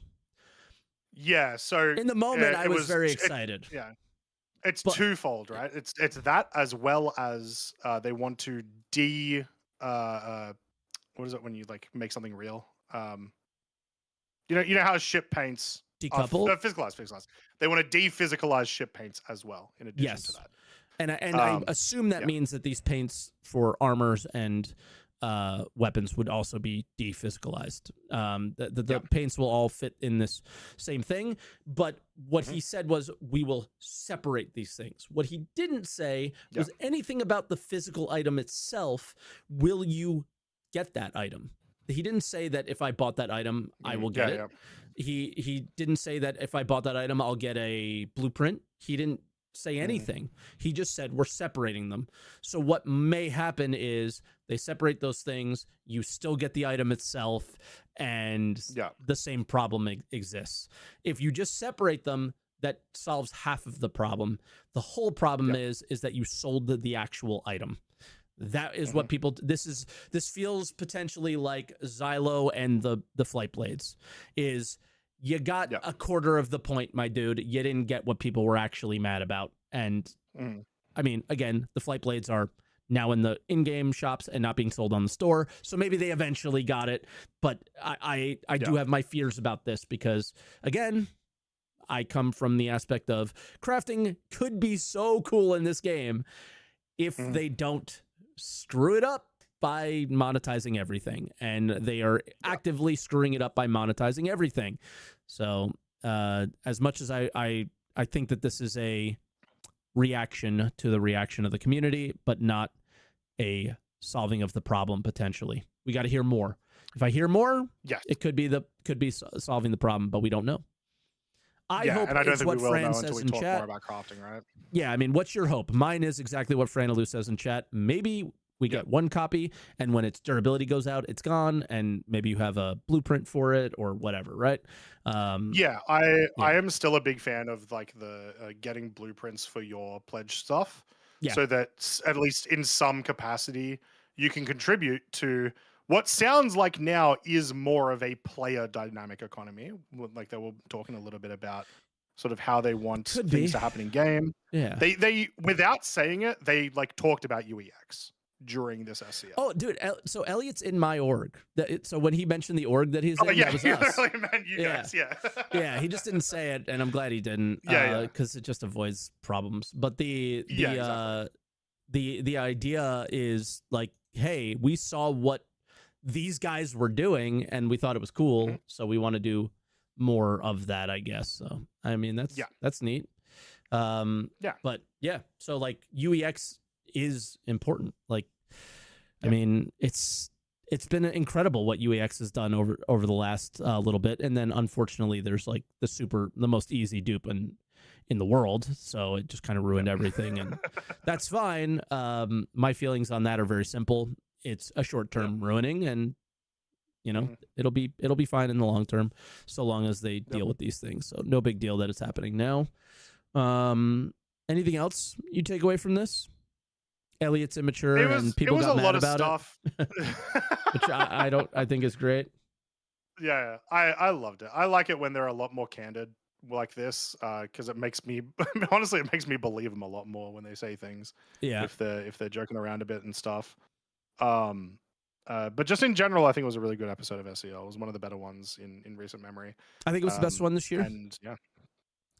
Yeah. So in the moment, I was very excited. It's twofold, right? It's that, as well as they want to what is it when you like make something real? You know how ship paints decouple, physicalized. They want to dephysicalize ship paints as well, in addition to that. And I assume that means that these paints for armors and weapons would also be dephysicalized. The paints will all fit in this same thing. But what he said was, we will separate these things. What he didn't say was anything about the physical item itself. Will you get that item? He didn't say that if I bought that item, I will get it. He didn't say that if I bought that item, I'll get a blueprint. He didn't say anything. He just said we're separating them. So what may happen is they separate those things. You still get the item itself, and the same problem exists. If you just separate them, that solves half of the problem. The whole problem is that you sold the actual item. That is what people. This feels potentially like Xylo and the flight blades. Is you got a quarter of the point, my dude. You didn't get what people were actually mad about. And I mean, again, the flight blades are now in the in-game shops and not being sold on the store. So maybe they eventually got it. But I do have my fears about this, because again, I come from the aspect of crafting could be so cool in this game if they don't screw it up by monetizing everything, and they are actively screwing it up by monetizing everything. So as much as I think that this is a reaction to the reaction of the community, but not a solving of the problem potentially. We got to hear more. If I hear more, Yes. it could be solving the problem, but we don't know. I hope and I don't it's think what we will Fran know says until we in talk chat. more about crafting, right? Yeah, I mean, what's your hope? Mine is exactly what Franaloo says in chat. Maybe we get one copy, and when its durability goes out, it's gone, and maybe you have a blueprint for it or whatever, right? I am still a big fan of like the getting blueprints for your pledge stuff, so that at least in some capacity you can contribute to what sounds like now is more of a player dynamic economy. Like they were talking a little bit about sort of how they want things to happen in game. Yeah. They without saying it, they like talked about UEX during this SCL. Oh, dude. So Elliot's in my org. So when he mentioned the org that he's in, that was he us. literally meant you guys. Yeah. Yeah. He just didn't say it, and I'm glad he didn't. Because it just avoids problems. But the idea is like, hey, we saw what these guys were doing, and we thought it was cool, so we want to do more of that, I guess. So I mean, that's neat. But yeah, so like UEX is important. Like, I mean, it's been incredible what UEX has done over the last little bit, and then unfortunately, there's like the most easy dupe in the world, so it just kind of ruined everything, and that's fine. My feelings on that are very simple. It's a short-term ruining, and you know, it'll be fine in the long term, so long as they deal with these things. So no big deal that it's happening now. Anything else you take away from this? Elliot's immature and people got mad about it, which I think is great. Yeah, I loved it. I like it when they're a lot more candid like this, because it makes me honestly, it makes me believe them a lot more when they say things. Yeah, if they're joking around a bit and stuff. But just in general, I think it was a really good episode of SCL. It was one of the better ones in recent memory. I think it was the best one this year. And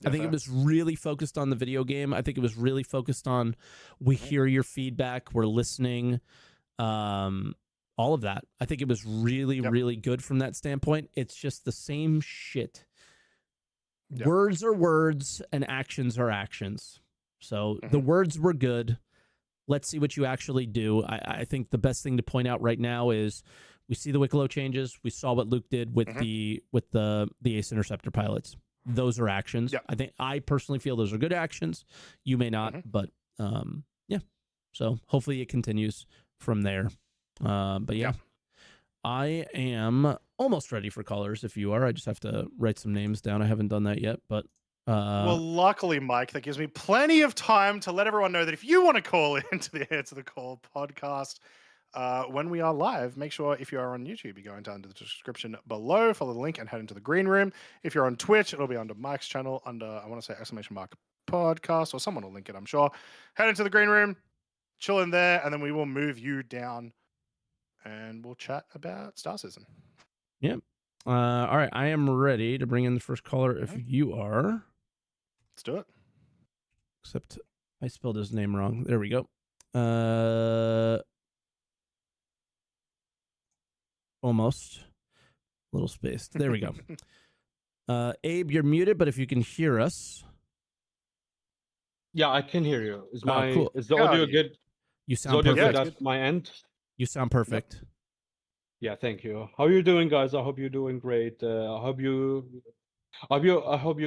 I think it was really focused on the video game. I think it was really focused on we hear your feedback, we're listening, all of that. I think it was really, really good from that standpoint. It's just the same shit. Words are words and actions are actions. So the words were good. Let's see what you actually do. I think the best thing to point out right now is we see the Wicklow changes. We saw what Luke did with the Ace Interceptor pilots. Those are actions. I personally feel those are good actions. You may not, but yeah. So hopefully it continues from there. But yeah, I am almost ready for colors. If you are, I just have to write some names down. I haven't done that yet, but well, luckily, Mike, that gives me plenty of time to let everyone know that if you want to call into the Answer the Call podcast when we are live, make sure if you are on YouTube, you go down to the description below, follow the link, and head into the green room. If you're on Twitch, it'll be under Mike's channel, under, I want to say !podcast, or someone will link it, I'm sure. Head into the green room, chill in there, and then we will move you down, and we'll chat about Star Citizen. Yep. All right, I am ready to bring in the first caller if you are. Let's do it. Except I spelled his name wrong. There we go. Almost. A little spaced. There we go. Abe, you're muted, but if you can hear us. Yeah, I can hear you. Is cool. is the audio good? You sound perfect. At my end? You sound perfect. Yep. Yeah, thank you. How are you doing, guys? I hope you're doing great. I hope you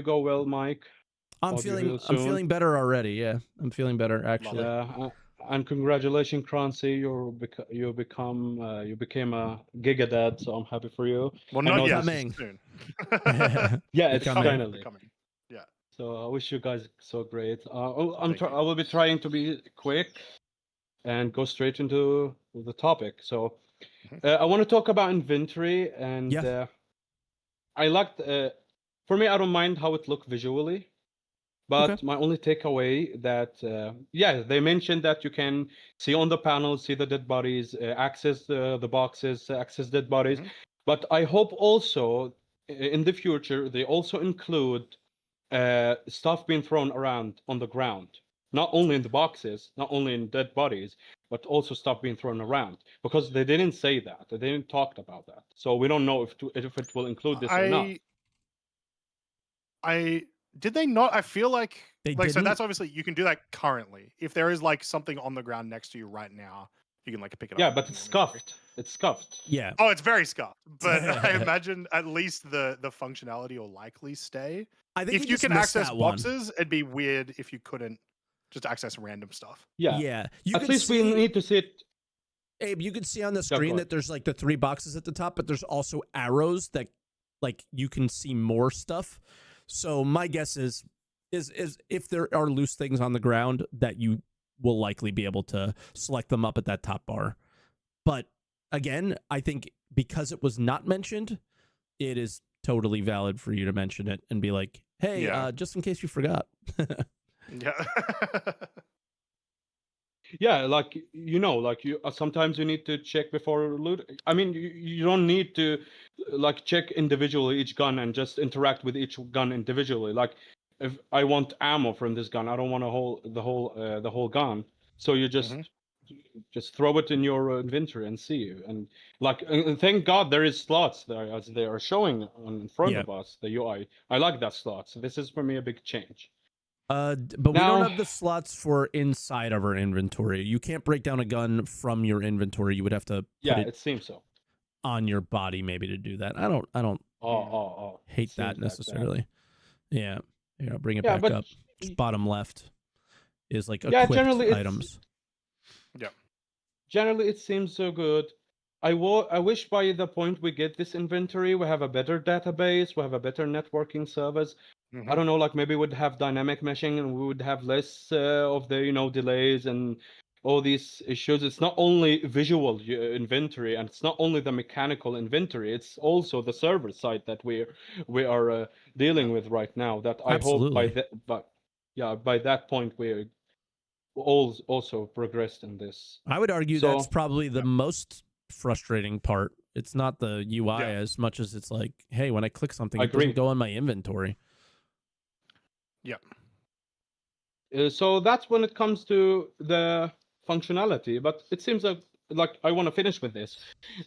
go well, Mike. I'm feeling better already. Yeah, I'm feeling better actually. Yeah, and congratulations, Croncy. You became a Giga Dad, so I'm happy for you. Well, not yet. Coming. Soon. Yeah, it's finally coming. Yeah. So I wish you guys so great. I will be trying to be quick and go straight into the topic. So I want to talk about inventory, and I liked. For me, I don't mind how it looked visually, but my only takeaway that they mentioned that you can see on the panel, see the dead bodies, access the boxes, access dead bodies. But I hope also in the future they also include stuff being thrown around on the ground, not only in the boxes, not only in dead bodies, but also stuff being thrown around, because they didn't say that. They didn't talk about that. So we don't know if it will include this or not. did they not? I feel like They so didn't? that's obviously you can do that currently. If there is like something on the ground next to you right now, you can like pick it up. Yeah, and but put it it's in your inventory. scuffed. It's scuffed. Yeah. Oh, it's very scuffed, but I imagine at least the functionality will likely stay. I think If you just can missed access that one. boxes, it'd be weird if you couldn't just access random stuff. Yeah. Yeah. You At can least we see, need to see it. Abe, you can see on the go screen ahead. that there's like the 3 boxes at the top, but there's also arrows that like you can see more stuff. So my guess is if there are loose things on the ground that you will likely be able to select them up at that top bar. But again, I think because it was not mentioned, it is totally valid for you to mention it and be like, hey, Yeah. just in case you forgot. Yeah. Yeah, like like you sometimes you need to check before loot. I mean, you don't need to like check individually each gun and just interact with each gun individually. Like if I want ammo from this gun, I don't want the whole gun. So you just throw it in your inventory and see. And like thank God there is slots there as they are showing in front of us, the UI. I like that slot. So this is for me a big change. But we don't have the slots for inside of our inventory. You can't break down a gun from your inventory. You would have to put it seems so on your body maybe to do that. I don't hate that necessarily. Yeah. Here, I'll bring it back up. Just bottom left is like equipped items. Yeah. Generally it seems so good. I wish by the point we get this inventory, we have a better database, we have a better networking service. I don't know, like maybe we'd have dynamic meshing and we would have less of the delays and all these issues. It's not only visual inventory and it's not only the mechanical inventory. It's also the server side that we are dealing with right now. That I hope by that point we're also progressed in this. I would argue that's probably the most frustrating part. It's not the UI as much as it's like, hey, when I click something, it doesn't go in my inventory. Yep. So that's when it comes to the functionality. But it seems like I want to finish with this,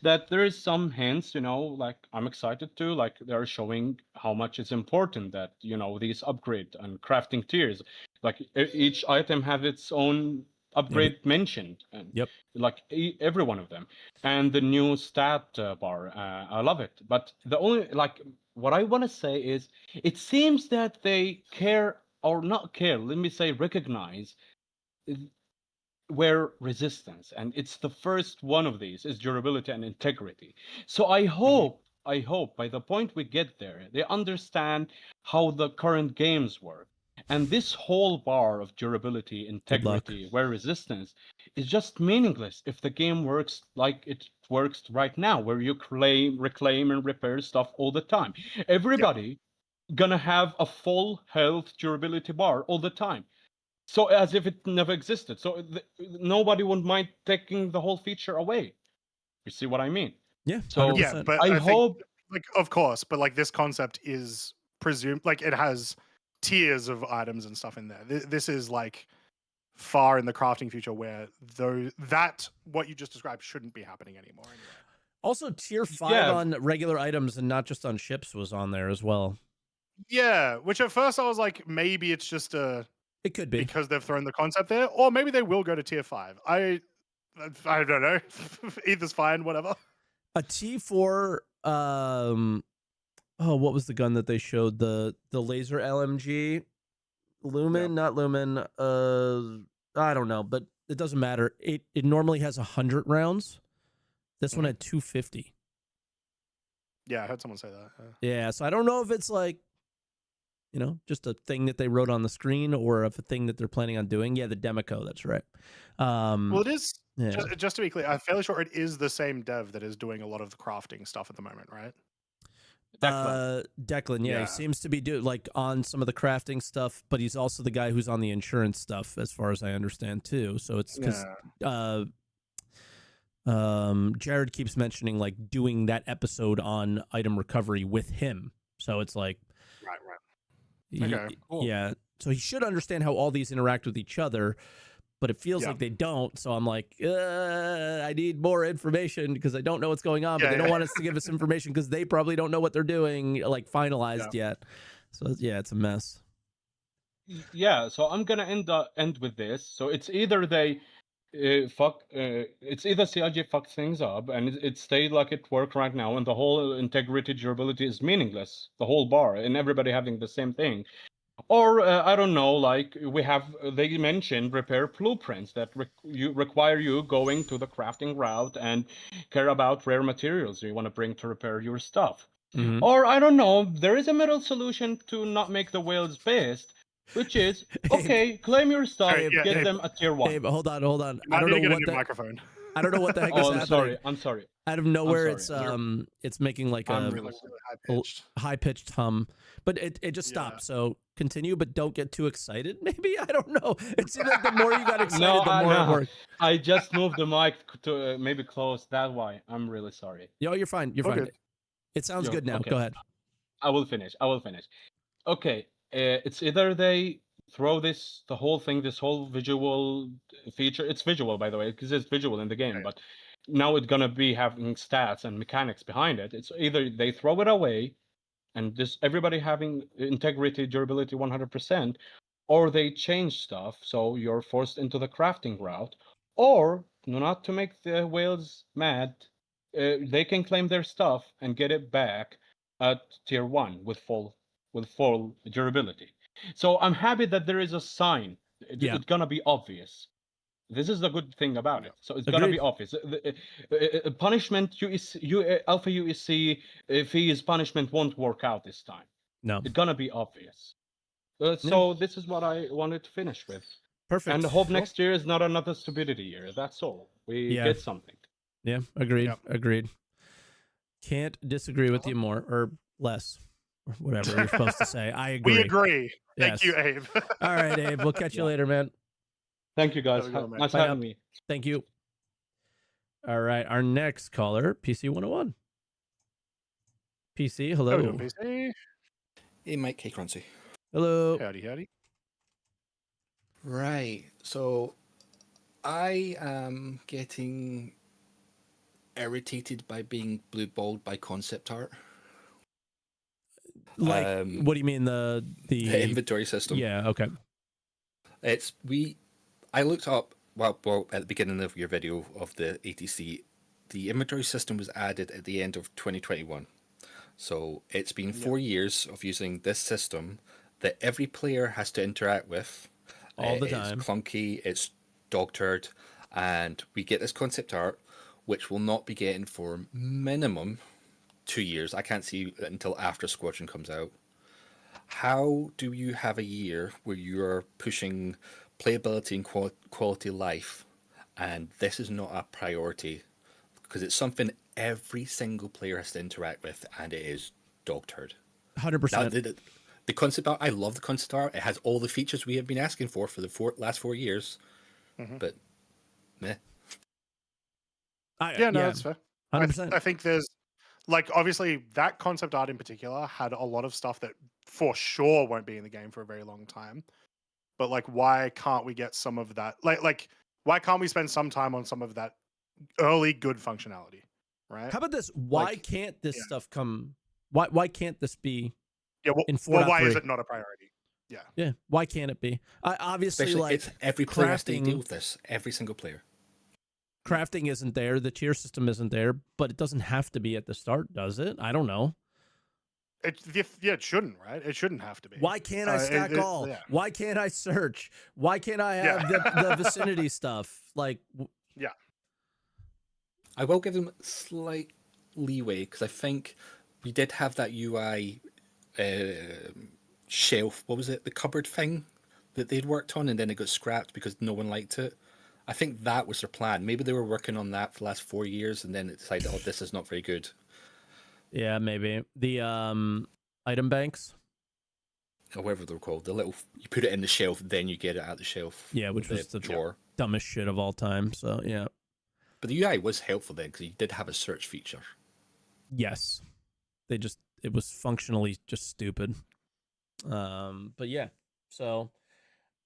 that there is some hints, like I'm excited to, like they're showing how much it's important that, these upgrade and crafting tiers, like each item have its own upgrade mentioned, and like every one of them, and the new stat bar, I love it. But the only, like, what I want to say is, it seems that they care, or not care, let me say recognize where resistance, and it's the first one of these, is durability and integrity. So I hope by the point we get there, they understand how the current games work. And this whole bar of durability, integrity, where resistance is just meaningless if the game works like it works right now, where you reclaim and repair stuff all the time. Everybody gonna have a full health durability bar all the time. So as if it never existed. So nobody would mind taking the whole feature away. You see what I mean? Yeah. So 100%. But I hope, think, like, of course, but like this concept is presumed, like it has tiers of items and stuff in there. This is like far in the crafting future where what you just described shouldn't be happening anymore. Anyway. Also, tier 5 on regular items and not just on ships was on there as well. Yeah, which at first I was like, maybe it's just it could be because they've thrown the concept there, or maybe they will go to tier 5. I don't know. Either's fine, whatever. A T4, what was the gun that they showed? The laser LMG, Lumen, not Lumen. I don't know, but it doesn't matter. It normally has 100 rounds. This one had 250. Yeah, I heard someone say that. Yeah, so I don't know if it's like, just a thing that they wrote on the screen or if a thing that they're planning on doing. Yeah, the Demico, that's right. Well, it is, just to be clear, I'm fairly sure it is the same dev that is doing a lot of the crafting stuff at the moment, right? Declan, he seems to be doing like on some of the crafting stuff, but he's also the guy who's on the insurance stuff, as far as I understand too. So it's because Jared keeps mentioning like doing that episode on item recovery with him. So it's like, right. Okay, cool. Yeah. So he should understand how all these interact with each other, but it feels like they don't. So I'm like, I need more information because I don't know what's going on, but they don't want us to give us information because they probably don't know what they're doing, like finalized yet. So yeah, it's a mess. Yeah, so I'm gonna end with this. So it's either they it's either CIG fucked things up and it stayed like it worked right now, and the whole integrity durability is meaningless, the whole bar, and everybody having the same thing. Or I don't know, like they mentioned repair blueprints that require you going to the crafting route and care about rare materials you want to bring to repair your stuff. Mm-hmm. Or I don't know, there is a middle solution to not make the whales based, which is okay, claim your stuff, get them at tier 1. Hey, hold on. I don't know what the microphone. I don't know what the heck is I'm happening. I'm sorry. Out of nowhere, sorry. it's making like a really high pitched hum, but it just stopped. So continue, but don't get too excited. Maybe I don't know. It seemed like the more you got excited, the more it worked. I just moved the mic to maybe close. That why I'm really sorry. Yo, you're fine. You're fine. It sounds good now. Okay. Go ahead. I will finish. Okay, it's either they throw the whole thing, this whole visual feature. It's visual, by the way, because it's visual in the game, Right. but now it's gonna be having stats and mechanics behind it. It's either they throw it away, and this everybody having integrity, durability 100%, or they change stuff, so you're forced into the crafting route, or not to make the whales mad, they can claim their stuff and get it back at tier 1 with full durability. So I'm happy that there is a sign. It's gonna be obvious. This is the good thing about it. So it's gonna be obvious. Punishment Alpha UEC fees punishment won't work out this time. No, it's gonna be obvious. So this is what I wanted to finish with. Perfect. And I hope next year is not another stupidity year. That's all. We get something. Yeah, agreed. Can't disagree with you more or less, or whatever you're supposed to say. I agree. We agree. Thank you, Abe. All right, Abe. We'll catch you later, man. Thank you, guys. Nice having me. Thank you. All right, our next caller, PC 101. PC, hello. Hello, PC. Hey, Mike. Hey, Croncy. Hello. Howdy. Right. So, I am getting irritated by being blue-balled by concept art. Like, what do you mean the inventory system? Yeah. Okay. I looked up well at the beginning of your video of the ATC. The inventory system was added at the end of 2021. So it's been 4 years of using this system that every player has to interact with all the time. It's clunky, it's dog-turd, and we get this concept art, which will not be getting for minimum 2 years. I can't see until after Squadron comes out. How do you have a year where you're pushing playability and quality of life, and this is not a priority? Because it's something every single player has to interact with, and it is dog turd. 100%. The concept art, I love the concept art. It has all the features we have been asking for the last 4 years. Mm-hmm. But, meh. That's fair. 100%. I think there's, like, obviously that concept art in particular had a lot of stuff that for sure won't be in the game for a very long time. But, like, why can't we get some of that? Like, why can't we spend some time on some of that early good functionality? Right? How about this? Why can't this stuff come? Why can't this be? Yeah. Well, why is it not a priority? Yeah. Yeah. Why can't it be? Obviously, especially, like, it's every player has to deal with this. Every single player. Crafting isn't there. The tier system isn't there, but it doesn't have to be at the start, does it? I don't know. It shouldn't, right? It shouldn't have to be. Why can't I stack all? Yeah. Why can't I search? Why can't I have the vicinity stuff? Like, yeah. I will give them slight leeway because I think we did have that UI shelf. What was it? The cupboard thing that they'd worked on, and then it got scrapped because no one liked it. I think that was their plan. Maybe they were working on that for the last 4 years, and then it decided, oh, this is not very good. Yeah, maybe the item banks, or whatever they're called. The little, you put it in the shelf, then you get it out the shelf. Yeah, which was the drawer. Dumbest shit of all time. So yeah. But the UI was helpful then because you did have a search feature. Yes, it was functionally just stupid. But yeah, so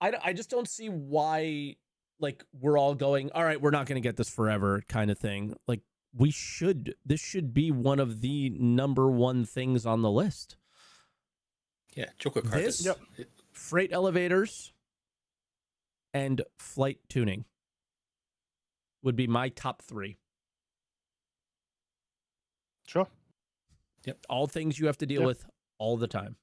I just don't see why, like, we're all going, all right, we're not going to get this forever kind of thing. Like, this should be one of the number one things on the list. Yeah, Joker card. This, Yep. freight elevators, and flight tuning would be my top 3. Sure. Yep. All things you have to deal Yep. with all the time.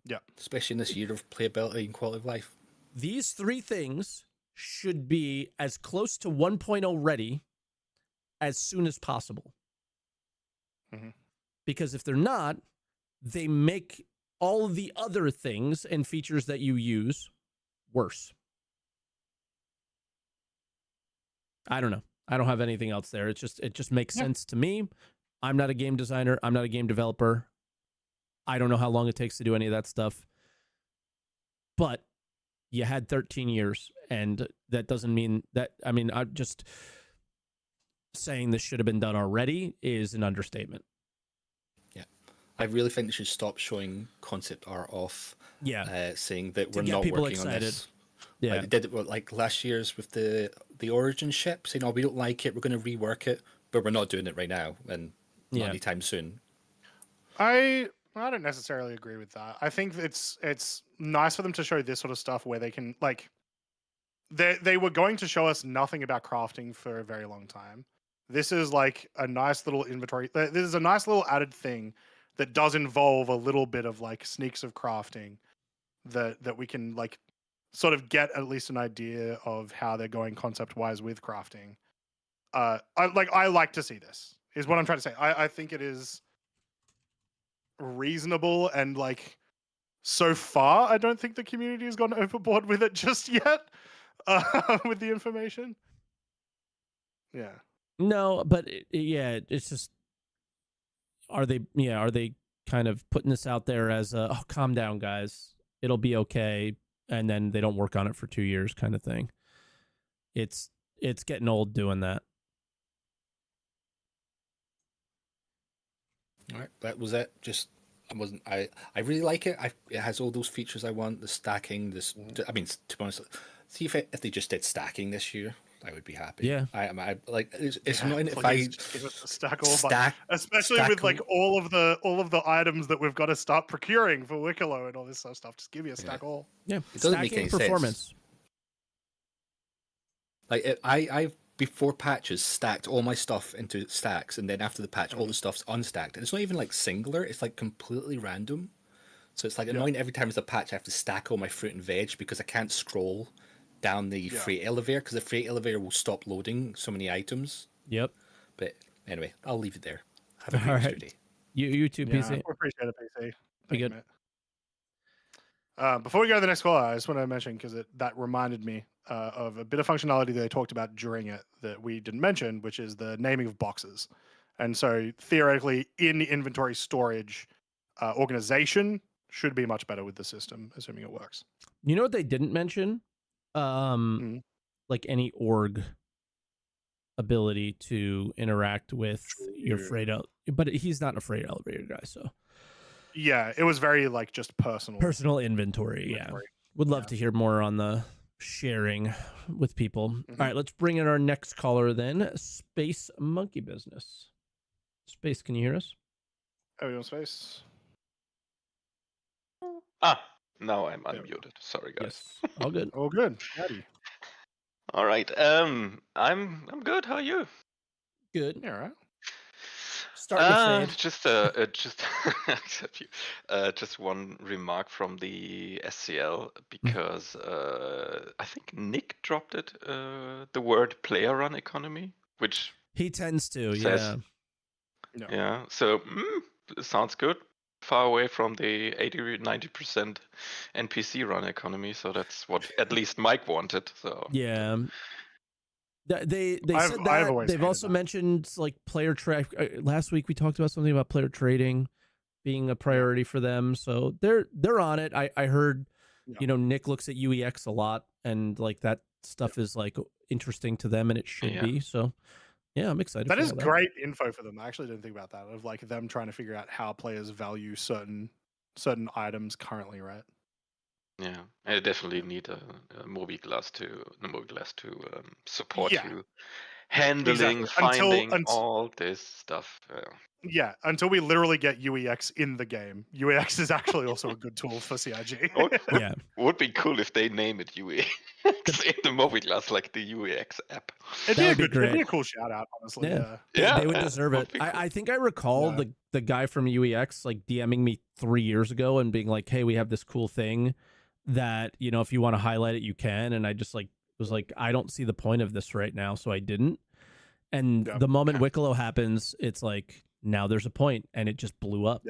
Yeah. Especially in this year of playability and quality of life. These 3 things should be as close to 1.0 ready as soon as possible. Mm-hmm. Because if they're not, they make all the other things and features that you use worse. I don't know. I don't have anything else there. It just makes sense to me. I'm not a game designer. I'm not a game developer. I don't know how long it takes to do any of that stuff. But you had 13 years, and that doesn't mean that. I mean, I'm just saying this should have been done already is an understatement. Yeah. I really think they should stop showing concept art off. Yeah. Saying that To we're get not people working on excited. this. Yeah. Like they did it like last year's with the Origin ship, saying, "Oh, we don't like it. We're going to rework it, but we're not doing it right now, and not anytime soon." I don't necessarily agree with that. I think it's nice for them to show this sort of stuff where they can like they were going to show us nothing about crafting for a very long time. This is like a nice little inventory. This is a nice little added thing that does involve a little bit of like sneaks of crafting that we can like sort of get at least an idea of how they're going concept wise with crafting. I like to see this is what I'm trying to say. I think it is reasonable, and like so far I don't think the community has gone overboard with it just yet with the information. No, but it's just are they kind of putting this out there as a, oh, calm down guys, it'll be okay, and then they don't work on it for 2 years kind of thing. It's getting old doing that. All right, that was it. Just I really like it. It has all those features I want. The stacking. I mean, to be honest, see if they just did stacking this year, I would be happy. Yeah. I like it's annoying if I stack especially with like all of the items that we've got to start procuring for Wicklow and all this sort of stuff. Just give me a stack all. Yeah, it doesn't make any performance. sense. Like I before patches stacked all my stuff into stacks, and then after the patch, all the stuff's unstacked, and it's not even like singular. It's like completely random. So it's like annoying every time there's a patch. I have to stack all my fruit and veg because I can't scroll down the freight elevator because the freight elevator will stop loading so many items. Yep. But anyway, I'll leave it there. Have a great day. You too, PC. I appreciate it, PC. Be good. Before we go to the next call, I just want to mention, because that reminded me of a bit of functionality that they talked about during it that we didn't mention, which is the naming of boxes. And so theoretically, in the inventory storage, organization should be much better with the system, assuming it works. You know what they didn't mention? Like any org ability to interact with your freight but he's not a freight elevator guy, so yeah, it was very like just personal inventory. Yeah, would love to hear more on the sharing with people. All right, let's bring in our next caller then. SpaceMonkeyBusiness. Space, can you hear us? Oh, you on Space? Now I'm unmuted. Sorry, guys. Yes. All good. All good. Howdy. All right. I'm good. How are you? Good. Yeah, right. Starting to fade. Except you. Just one remark from the SCL, because I think Nick dropped it. The word player run economy, which he tends to. says, yeah. So sounds good. Far away from the 80-90% NPC run economy, so that's what at least Mike wanted. So yeah, they said that. They've also mentioned like player track. Last week we talked about something about player trading being a priority for them, so they're on it. I heard, Nick looks at UEX a lot, and like that stuff is like interesting to them, and it should be. So yeah, I'm excited. That is great info for them. I actually didn't think about that, of like them trying to figure out how players value certain items currently, right? Yeah, I definitely need a Moby Glass to support you handling, Exactly. finding all this stuff. Yeah, until we literally get UEX in the game. UEX is actually also a good tool for CIG. Would be cool if they name it UEX in the movie class, like the UEX app. It'd be a cool shout out, honestly. They would deserve it. Cool. I think I recall the guy from UEX like DMing me 3 years ago and being like, "Hey, we have this cool thing that, you know, if you want to highlight it, you can." And I just like was like, "I don't see the point of this right now," so I didn't. And the moment Wicklow happens, it's like, now there's a point, and it just blew up.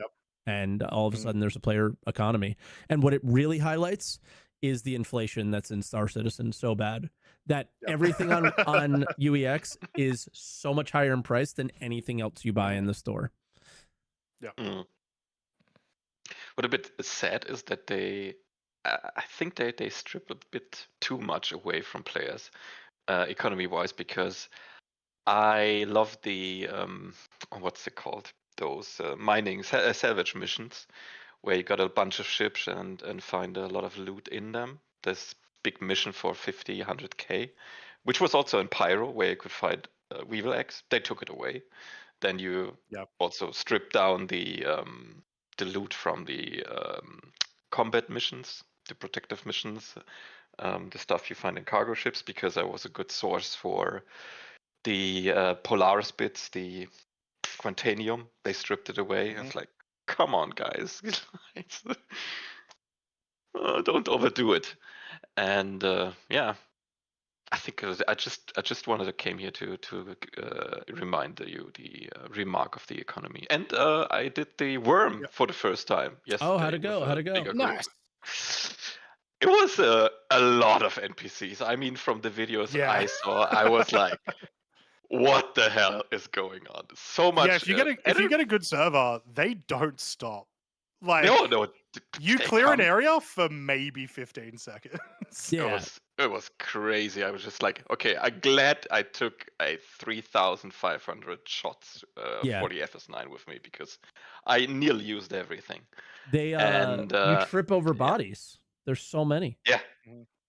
And all of a sudden there's a player economy. And what it really highlights is the inflation that's in Star Citizen so bad that everything on UEX is so much higher in price than anything else you buy in the store. What a bit sad is that I think they strip a bit too much away from players, economy-wise, because I love the what's it called? Those mining salvage missions, where you got a bunch of ships and find a lot of loot in them. This big mission for 50, 100k, which was also in Pyro, where you could find Weevil eggs. They took it away. Then you also strip down the loot from the combat missions, the protective missions, the stuff you find in cargo ships, because that was a good source for the Polaris bits, the Quantanium. They stripped it away. It's like, come on, guys. Don't overdo it. And I think I just wanted to came here to remind you the remark of the economy. And I did the worm for the first time yesterday. Oh, how'd it go? Nice. It was a lot of NPCs. I mean, from the videos I saw, I was like, what the hell is going on? So much. Yeah, if you get a good server, they don't stop. Like, no, you clear an area for maybe 15 seconds. It was crazy. I was just like, okay, I'm glad I took a 3,500 shots for the FS9 with me, because I nearly used everything. You trip over bodies. There's so many. Yeah.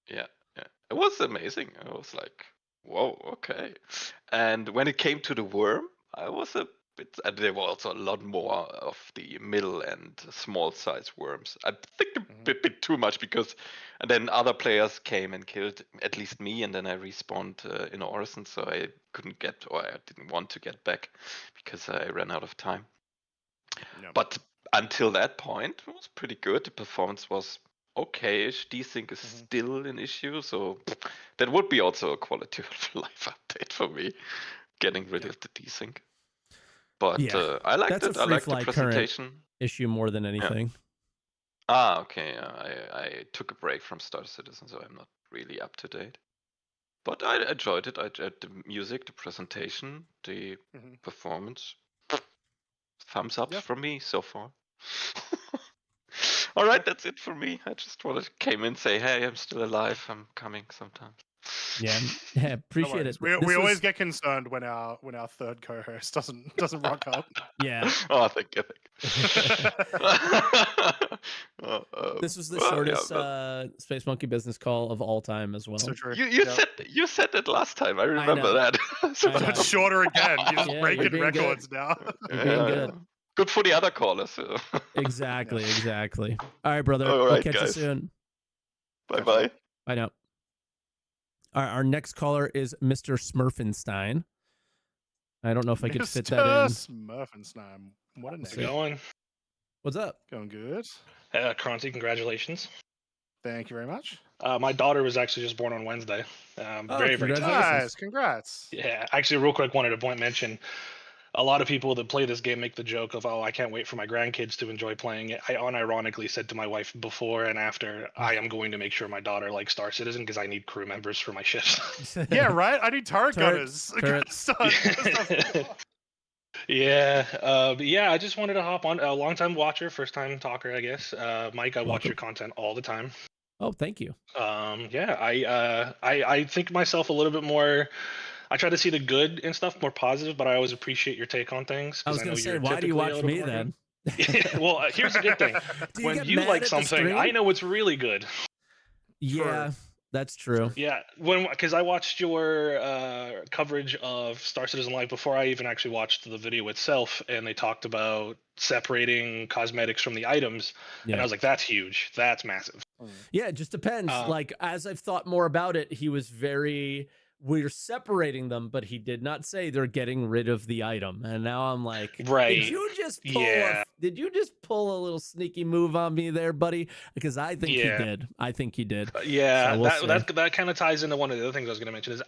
It was amazing. I was like, whoa, okay. And when it came to the worm, I was a bit. And there were also a lot more of the middle and small size worms. I think a bit too much, because, and then other players came and killed at least me, and then I respawned in Orison, so I couldn't get, or I didn't want to get back because I ran out of time. But until that point, it was pretty good. The performance was okay-ish. Desync is still an issue, so that would be also a quality of life update for me, getting rid of the desync. But I liked it. I liked the presentation. Issue more than anything. Okay. I took a break from Star Citizen, so I'm not really up to date. But I enjoyed it. I enjoyed the music, the presentation, the performance. Thumbs up from me so far. All right, that's it for me. I just wanted to came in and say, hey, I'm still alive. I'm coming sometime. Yeah, appreciate it. We always get concerned when our third co-host doesn't rock up. Yeah. Oh, thank you. This was the shortest Space Monkey business call of all time as well. So true. You said that last time. I remember that. So it's shorter again. You're just breaking records now. You're being good. Good for the other callers. Exactly. All right, brother. We'll catch you soon. Bye. Bye now. All right, our next caller is Mr.Smirfinstein. I don't know if I could fit that in. Mr.Smirfinstein. What a name. How's it going? What's up? Going good. Croncy, congratulations. Thank you very much. My daughter was actually just born on Wednesday. Very excited. Nice. Congrats. Yeah, actually, real quick, wanted to mention, a lot of people that play this game make the joke of, oh, I can't wait for my grandkids to enjoy playing it. I unironically said to my wife before and after, I am going to make sure my daughter likes Star Citizen because I need crew members for my ships. Yeah, right? I need turret gunners. Yeah, I just wanted to hop on. A long-time watcher, first-time talker, I guess. Mike, I watch your content all the time. Oh, thank you. I think myself a little bit more. I try to see the good and stuff, more positive, but I always appreciate your take on things. I was going to say, why do you watch me then? Well, here's the good thing. When you like something, I know it's really good. Yeah, That's true. Yeah, because I watched your coverage of Star Citizen Live before I even actually watched the video itself, and they talked about separating cosmetics from the items, and I was like, "That's huge. That's massive." Yeah, it just depends. Like, as I've thought more about it, he was we're separating them, but he did not say they're getting rid of the item. And now I'm like, right? Did you just pull a little sneaky move on me there, buddy? Because I think he did. I think he did. Yeah, so that kind of ties into one of the other things I was going to mention. Is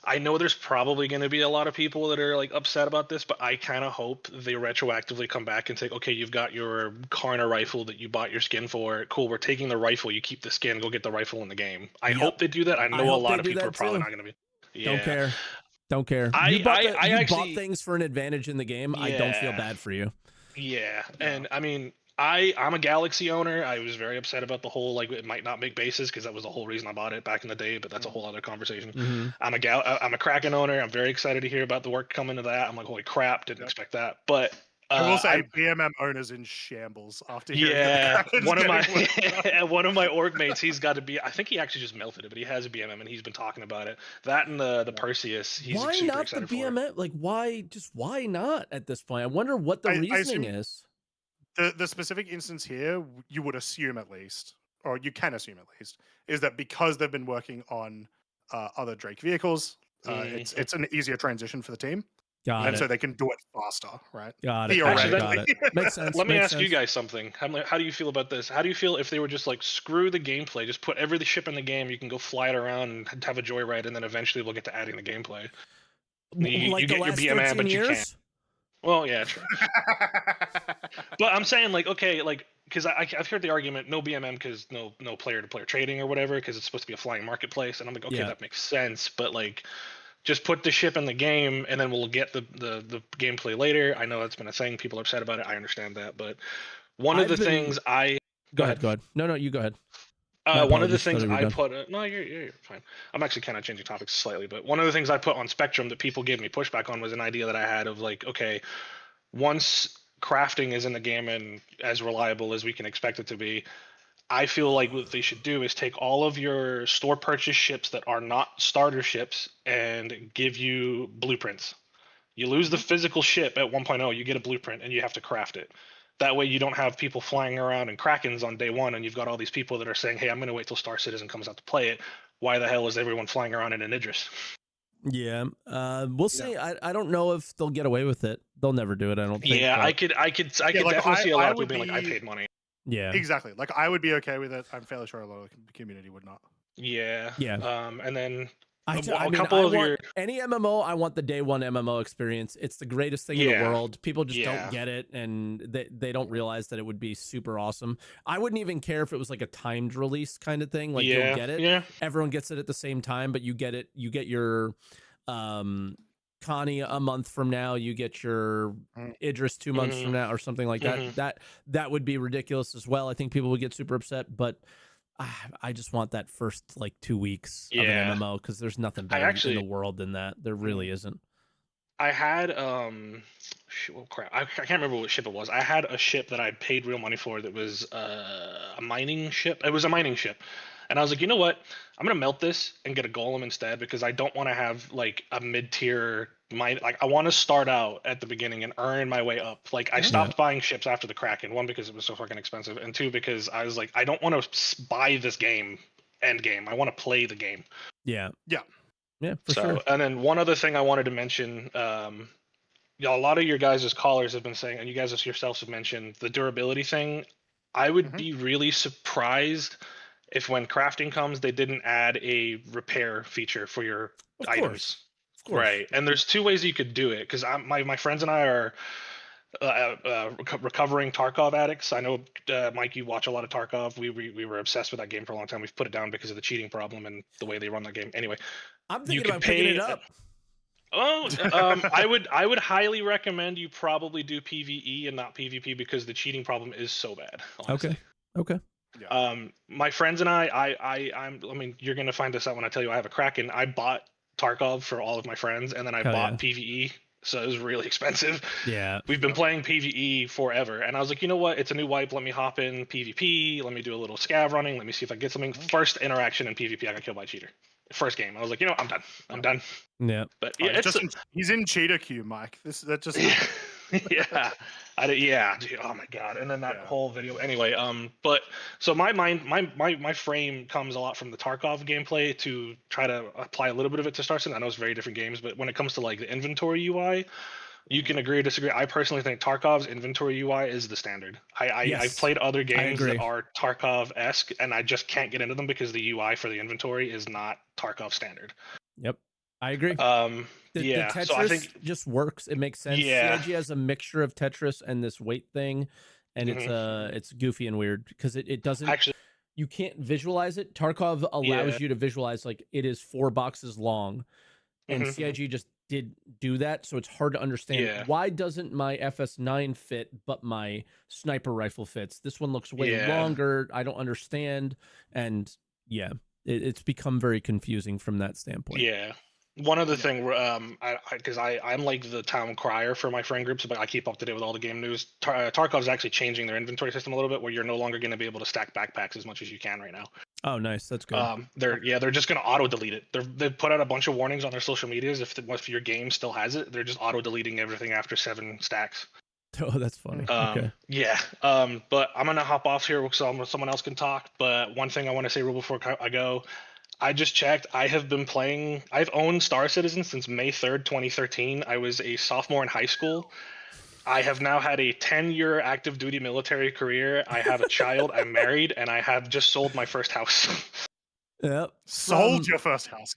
I know there's probably going to be a lot of people that are like upset about this, but I kind of hope they retroactively come back and say, okay, you've got your Karna rifle that you bought your skin for. Cool, we're taking the rifle. You keep the skin. Go get the rifle in the game. I hope they do that. I know a lot of people are probably not going to be. Yeah. Don't care. You bought things for an advantage in the game. I don't feel bad for you. Yeah, and I mean, I'm a Galaxy owner. I was very upset about the whole like it might not make bases because that was the whole reason I bought it back in the day. But that's a whole other conversation. I'm a Kraken owner. I'm very excited to hear about the work coming to that. I'm like, holy crap, didn't expect that. But I will say, BMM owners in shambles after hearing that one of my org mates, he's got to be. I think he actually just melted it, but he has a BMM and he's been talking about it. That and the Perseus. He's why super not excited the BMM? For. Like, why not at this point? I wonder what the reasoning is. The specific instance here, you would assume at least, or you can assume at least, is that because they've been working on other Drake vehicles, it's an easier transition for the team. So they can do it faster, right? Got it. Actually, got it. Makes sense. Let me ask you guys something. How do you feel about this? How do you feel if they were just like, screw the gameplay, just put every ship in the game, you can go fly it around and have a joyride, and then eventually we'll get to adding the gameplay. You get your BMM, but you can't. Well, yeah, true. But I'm saying, like, okay, like, because I've heard the argument, no BMM because no player-to-player trading or whatever, because it's supposed to be a flying marketplace, and I'm like, okay, that makes sense, but like, just put the ship in the game, and then we'll get the gameplay later. I know that's been a thing. People are upset about it. I understand that, but one of the things I go ahead. No, you go ahead. One of the things I put no, you're fine. I'm actually kind of changing topics slightly, but one of the things I put on Spectrum that people gave me pushback on was an idea that I had of like, okay, once crafting is in the game and as reliable as we can expect it to be, I feel like what they should do is take all of your store purchase ships that are not starter ships and give you blueprints. You lose the physical ship at 1.0, you get a blueprint and you have to craft it. That way you don't have people flying around in Krakens on day one and you've got all these people that are saying, hey, I'm going to wait till Star Citizen comes out to play it. Why the hell is everyone flying around in an Idris? Yeah, we'll see. I don't know if they'll get away with it. They'll never do it, I don't think. Yeah, I could definitely see a lot of people being like, I paid money. Yeah, exactly. Like, I would be okay with it. I'm fairly sure a lot of the community would not. Yeah. And then any MMO, I want the day one MMO experience. It's the greatest thing in the world. People just don't get it, and they don't realize that it would be super awesome. I wouldn't even care if it was like a timed release kind of thing. Like, you'll get it. Yeah. Everyone gets it at the same time, but you get it. You get your Connie a month from now. You get your Idris 2 months from now, or something like that. That would be ridiculous as well. I think people would get super upset, but I just want that first like 2 weeks of an MMO, because there's nothing better in the world than that. There really isn't. I had crap. I can't remember what ship it was. I had a ship that I paid real money for that was a mining ship. It was a mining ship. And I was like, you know what? I'm gonna melt this and get a golem instead, because I don't want to have like a mid-tier mine. Like, I want to start out at the beginning and earn my way up. Like, I stopped buying ships after the Kraken. One, because it was so fucking expensive, and two, because I was like, I don't want to buy this game end game. I want to play the game. Yeah, for so, sure. And then one other thing I wanted to mention. A lot of your guys' callers have been saying, and you guys yourselves have mentioned the durability thing. I would be really surprised if when crafting comes, they didn't add a repair feature for your items. Of course. Right. And there's two ways you could do it, because my friends and I are recovering Tarkov addicts. I know, Mike, you watch a lot of Tarkov. We were obsessed with that game for a long time. We've put it down because of the cheating problem and the way they run that game. Anyway, I'm thinking about picking it up. I would highly recommend you probably do PvE and not PvP, because the cheating problem is so bad. Honestly. Okay. Yeah. My friends and I mean, you're gonna find this out when I tell you I have a Kraken. I bought Tarkov for all of my friends, and then I bought PvE So it was really expensive. Yeah. We've been playing PvE forever. And I was like, you know what? It's a new wipe. Let me hop in PvP. Let me do a little scav running. Let me see if I get something. First interaction in PvP, I got killed by a cheater. First game. I was like, you know, I'm done. I'm done. Yeah. But Oh, yeah, he's in cheater queue, Mike. That just yeah, yeah, dude, oh my god. And then that whole video. Anyway, but so my frame comes a lot from the Tarkov gameplay to try to apply a little bit of it to Star Citizen. I know it's very different games, but when it comes to like the inventory UI, you can agree or disagree. I personally think Tarkov's inventory UI is the standard. I've played other games that are Tarkov-esque, and I just can't get into them because the UI for the inventory is not Tarkov standard. Yep, I agree. The Tetris so I think just works. It makes sense. Yeah. CIG has a mixture of Tetris and this weight thing, and it's goofy and weird because it doesn't actually. You can't visualize it. Tarkov allows you to visualize like it is 4 boxes long, and CIG just did do that, so it's hard to understand. Why doesn't my FS9 fit, but my sniper rifle fits? This one looks way longer. I don't understand, and it's become very confusing from that standpoint. Yeah. One other thing, because I'm like the town crier for my friend groups, but I keep up to date with all the game news. Tarkov's actually changing their inventory system a little bit, where you're no longer going to be able to stack backpacks as much as you can right now. Oh, nice. That's good. They're just going to auto delete it. They've put out a bunch of warnings on their social medias. If your game still has it, they're just auto deleting everything after 7 stacks. Oh, that's funny. Okay. Yeah. But I'm gonna hop off here so someone else can talk. But one thing I want to say real before I go. I just checked. I've owned Star Citizen since May 3rd, 2013. I was a sophomore in high school. I have now had a 10-year active duty military career. I have a child. I'm married, and I have just sold my first house. Yep. Sold your first house.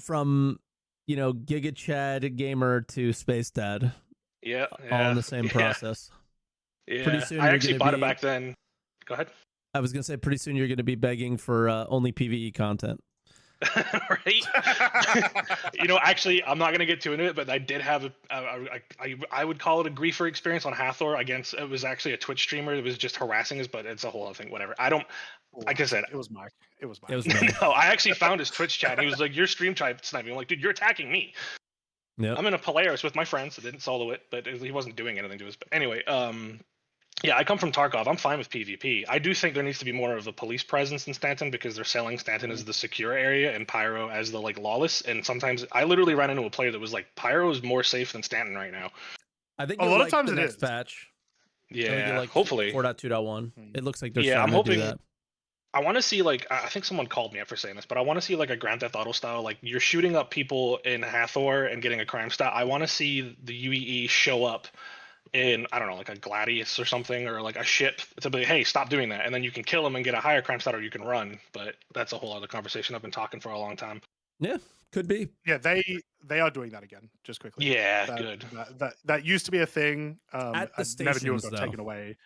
From Giga Chad gamer to Space Dad. Yeah. All in the same process. Yeah. Pretty soon I actually bought it back then. Go ahead. I was gonna say pretty soon you're gonna be begging for only PvE content. Right. Actually, I'm not gonna get too into it, but I did have I would call it a griefer experience on Hathor against. It was actually a Twitch streamer that was just harassing us, but it's a whole other thing. Whatever. I don't. Like I said, it was Mike. It was Mike. It was me. No, I actually found his Twitch chat. And he was like, "Your stream tried sniping." I'm like, "Dude, you're attacking me." Yep. I'm in a Polaris with my friends. I didn't solo it, but he wasn't doing anything to us. But anyway, yeah, I come from Tarkov. I'm fine with PvP. I do think there needs to be more of a police presence in Stanton because they're selling Stanton as the secure area and Pyro as the like lawless. And sometimes I literally ran into a player that was like, Pyro is more safe than Stanton right now. I think a lot of times the it next is. Patch. Yeah, hopefully 4.2.1. It looks like they're I'm starting hoping. to do that. I want to see like I think someone called me up for saying this, but I want to see like a Grand Theft Auto style. Like you're shooting up people in Hathor and getting a crime stat. I want to see the UEE show up in, I don't know, like a Gladius or something, or like a ship to be, hey, stop doing that, and then you can kill them and get a higher crime stat, or you can run. But that's a whole other conversation. I've been talking for a long time. Yeah, could be. Yeah, they are doing that again. Just quickly. Yeah, good. That used to be a thing. At the I never knew it stations, got taken away.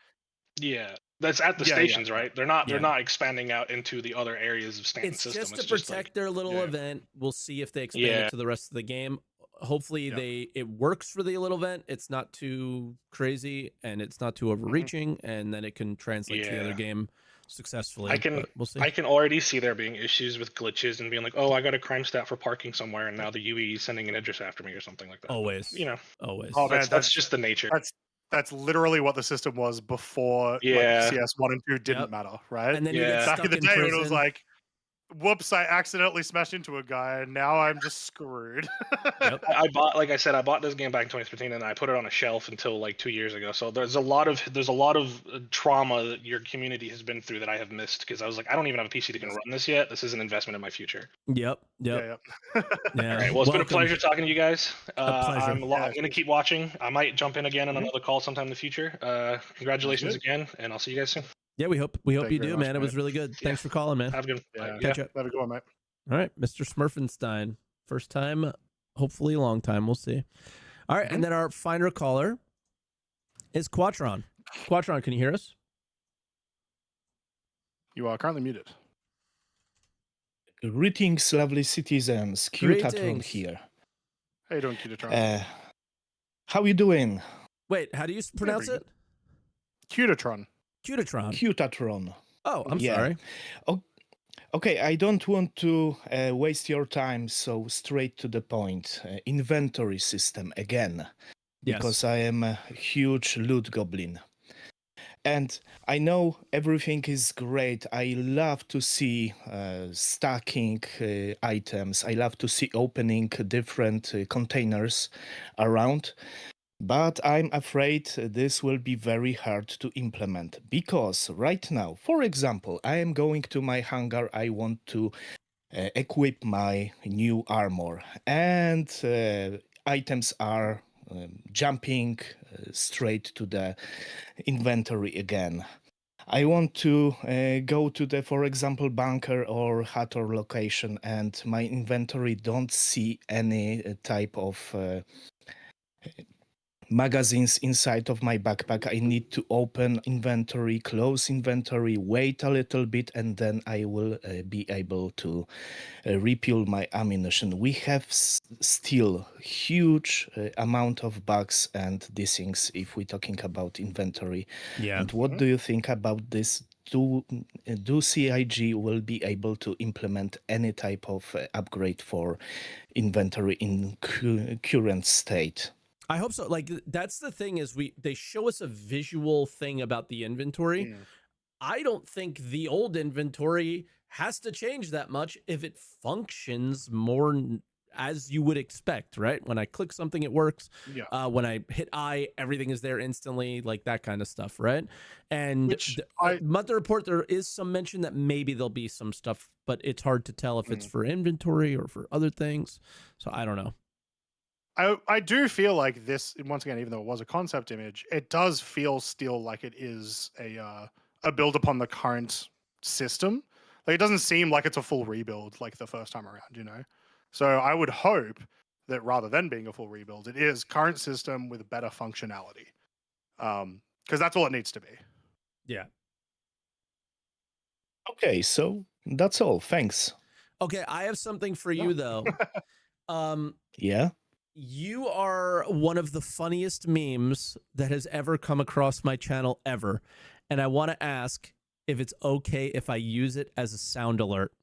Yeah, that's at the stations, right? They're not expanding out into the other areas of Stanton system. It's just to protect their little event. We'll see if they expand it to the rest of the game. Hopefully it works for the little event. It's not too crazy and it's not too overreaching, and then it can translate to the other game successfully. We'll see. I can already see there being issues with glitches and being like, oh, I got a crime stat for parking somewhere, and now the UE is sending an Idris after me or something like that. Always. Always. Oh man, that's just the nature. That's literally what the system was before CS 1 and 2 didn't matter, right? And then you get back stuck in the in day prison. when it was like, whoops, I accidentally smashed into a guy and now I'm just screwed. I bought this game back in 2013 and I put it on a shelf until like 2 years ago. So there's a lot of trauma that your community has been through that I have missed because I was like, I don't even have a PC that can run this yet. This is an investment in my future. Yep. Yeah. All right. Well, it's been a pleasure talking to you guys. Pleasure. I'm going to keep watching. I might jump in again on another call sometime in the future. Congratulations again, and I'll see you guys soon. Yeah, we hope you do, much, man. It was really good. Thanks for calling, man. Have a good one. Catch up. Have a good one, mate. All right, Mr.Smirfinstein. First time, hopefully long time. We'll see. All right, and then our final caller is Qutatron. Qutatron, can you hear us? You are currently muted. Greetings, lovely citizens. Qutatron here. How you doing, Qutatron? How you doing? Wait, how do you pronounce it? Qutatron. Qutatron. Qutatron. Oh, I'm sorry. Okay, I don't want to waste your time, so straight to the point. Inventory system again, because I am a huge loot goblin. And I know everything is great. I love to see stacking items. I love to see opening different containers around. But I'm afraid this will be very hard to implement because right now, for example, I am going to my hangar. I want to equip my new armor, and items are jumping straight to the inventory again. I want to go to the, for example, bunker or Hathor location, and my inventory don't see any type of magazines inside of my backpack. I need to open inventory, close inventory, wait a little bit, and then I will be able to refuel my ammunition. We have still huge amount of bugs and these things if we're talking about inventory. Yeah. And what do you think about this? Do CIG will be able to implement any type of upgrade for inventory in current state? I hope so. Like that's the thing is they show us a visual thing about the inventory. I don't think the old inventory has to change that much if it functions more as you would expect, right? When I click something, it works. Yeah. When I hit I, everything is there instantly, like that kind of stuff, right? And Mother Report, there is some mention that maybe there'll be some stuff, but it's hard to tell if it's for inventory or for other things. So I don't know. I do feel like this, once again, even though it was a concept image, it does feel still like it is a build upon the current system. Like it doesn't seem like it's a full rebuild like the first time around, you know? So I would hope that rather than being a full rebuild, it is current system with better functionality. Because that's all it needs to be. Yeah. Okay, so that's all. Thanks. Okay, I have something for you though. Yeah. You are one of the funniest memes that has ever come across my channel ever. And I want to ask if it's okay if I use it as a sound alert.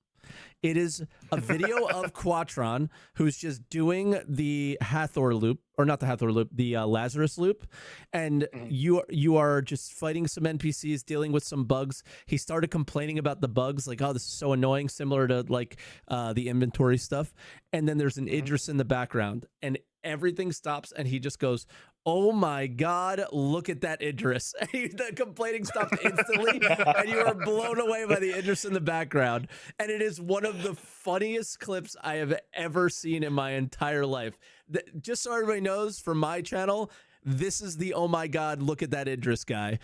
It is a video of Qutatron who's just doing the Hathor loop, or not the Hathor loop, the Lazarus loop, and you are just fighting some NPCs, dealing with some bugs. He started complaining about the bugs, like, oh, this is so annoying, similar to like the inventory stuff. And then there's an Idris in the background, and everything stops, and he just goes, "Oh my God, look at that Idris." The complaining stopped instantly, and you are blown away by the Idris in the background. And it is one of the funniest clips I have ever seen in my entire life. Just so everybody knows, for my channel, this is the "oh my God, look at that Idris" guy.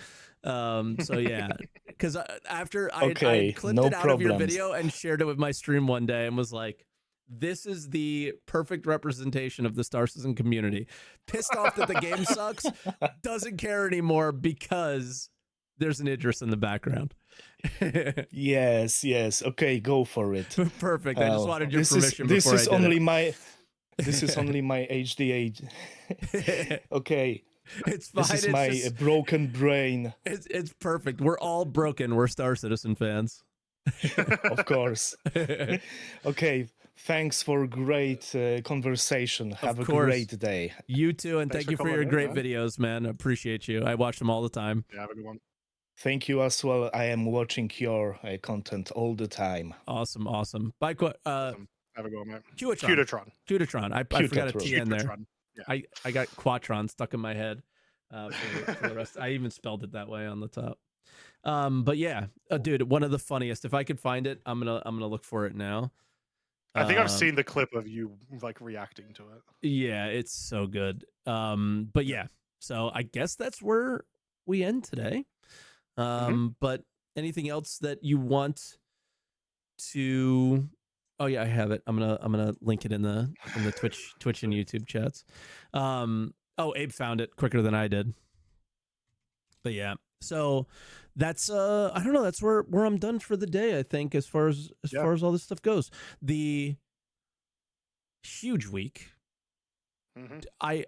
So yeah, because after I clipped it out of your video and shared it with my stream one day and was like, this is the perfect representation of the Star Citizen community. Pissed off that the game sucks, doesn't care anymore because there's an Idris in the background. Yes. Okay, go for it. Perfect. I just wanted your permission This before is I did only it. my. This is only my HDA. Okay. It's fine. This is my broken brain. It's perfect. We're all broken. We're Star Citizen fans. Of course. Okay. Thanks for great conversation. Have a great day. You too, and thank you for your great videos, man. I appreciate you. I watch them all the time. Yeah, have a good one. Thank you as well. I am watching your content all the time. Awesome. Bye. Awesome. Have a good one, mate. Qutatron. I forgot a T in there. Yeah. I got Quatron stuck in my head. For the rest, I even spelled it that way on the top. But yeah, dude, one of the funniest. If I could find it, I'm gonna look for it now. I think I've seen the clip of you like reacting to it. Yeah, it's so good. But yeah, so I guess that's where we end today. But anything else that you want to? Oh yeah, I have it. I'm gonna link it in the Twitch and YouTube chats. Oh, Abe found it quicker than I did. But yeah, so that's I don't know, that's where I'm done for the day, I think, as far as all this stuff goes. The huge week. I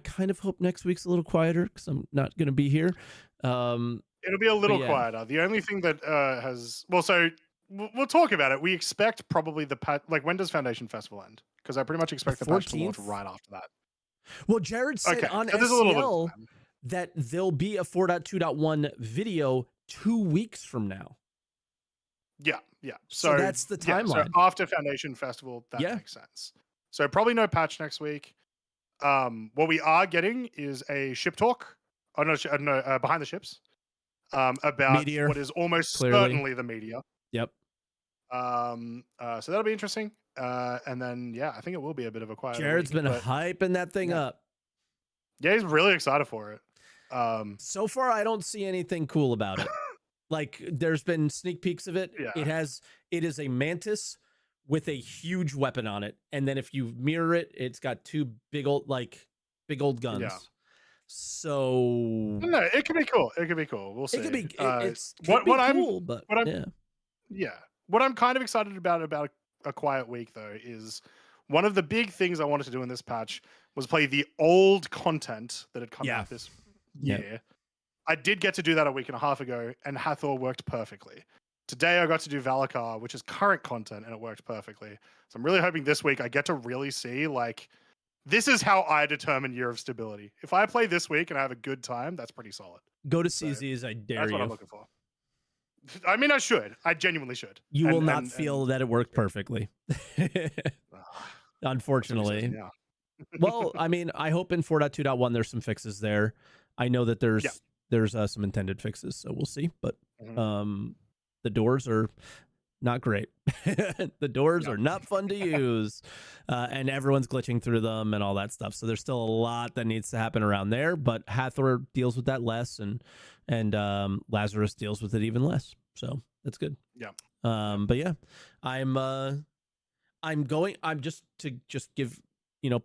kind of hope next week's a little quieter because I'm not going to be here. It'll be a little quieter. The only thing that so we'll talk about it. We expect probably the patch. Like, when does Foundation Festival end? Because I pretty much expect the patch to launch right after that. Well, Jared said on so there's a little bit of SCL time. that there'll be a 4.2.1 video 2 weeks from now. Yeah. So that's the timeline. So after Foundation Festival, that makes sense. So probably no patch next week. What we are getting is a ship talk. Oh no, behind the ships. About Meteor, what is almost clearly. certainly the meteor. Yep. So that'll be interesting. And then I think it will be a bit of a quiet. Jared's been hyping that thing up. Yeah, he's really excited for it. So far, I don't see anything cool about it. Like, there's been sneak peeks of it. Yeah. It is a mantis with a huge weapon on it, and then if you mirror it, it's got two big old guns. Yeah. So no, it could be cool. We'll see. It could be. It's what cool, I'm. but What I'm kind of excited about a quiet week though is one of the big things I wanted to do in this patch was play the old content that had come out this year. I did get to do that a week and a half ago, and Hathor worked perfectly. Today I got to do Valakar, which is current content, and it worked perfectly. So I'm really hoping this week I get to really see, like, this is how I determine Year of Stability. If I play this week and I have a good time, that's pretty solid. Go to CZs, I dare you. That's what I'm looking for. I mean, I should. I genuinely should. You will not feel that it worked perfectly. Unfortunately. Well, I mean, I hope in 4.2.1 there's some fixes there. I know that there's some intended fixes, so we'll see. But the doors are not great. The doors are not fun to use, and everyone's glitching through them and all that stuff. So there's still a lot that needs to happen around there. But Hathor deals with that less, and Lazarus deals with it even less. So that's good. Yeah. But yeah, I'm just to give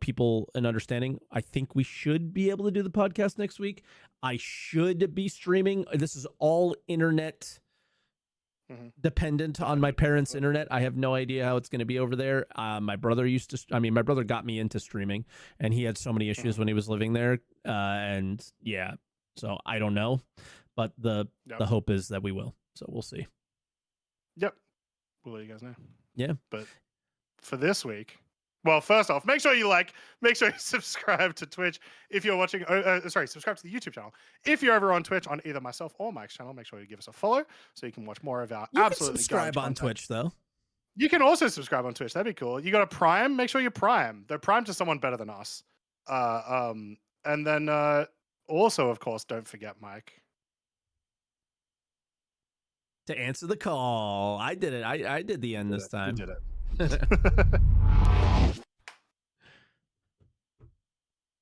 people an understanding. I think we should be able to do the podcast next week. I should be streaming. This is all internet dependent on my parents' internet. I have no idea how it's going to be over there. My brother my brother got me into streaming, and he had so many issues when he was living there. So I don't know, but the hope is that we will. So we'll see. Yep. We'll let you guys know. Yeah. But for this week, well, first off, make sure you subscribe to Twitch if you're watching. Subscribe to the YouTube channel. If you're over on Twitch on either myself or Mike's channel, make sure you give us a follow so you can watch more of our absolutely. Subscribe on Twitch though. You can also subscribe on Twitch. That'd be cool. You got a Prime? Make sure you Prime. They're Prime to someone better than us. And then also, of course, don't forget, Mike, to answer the call. I did it. I did the end this time. You did it.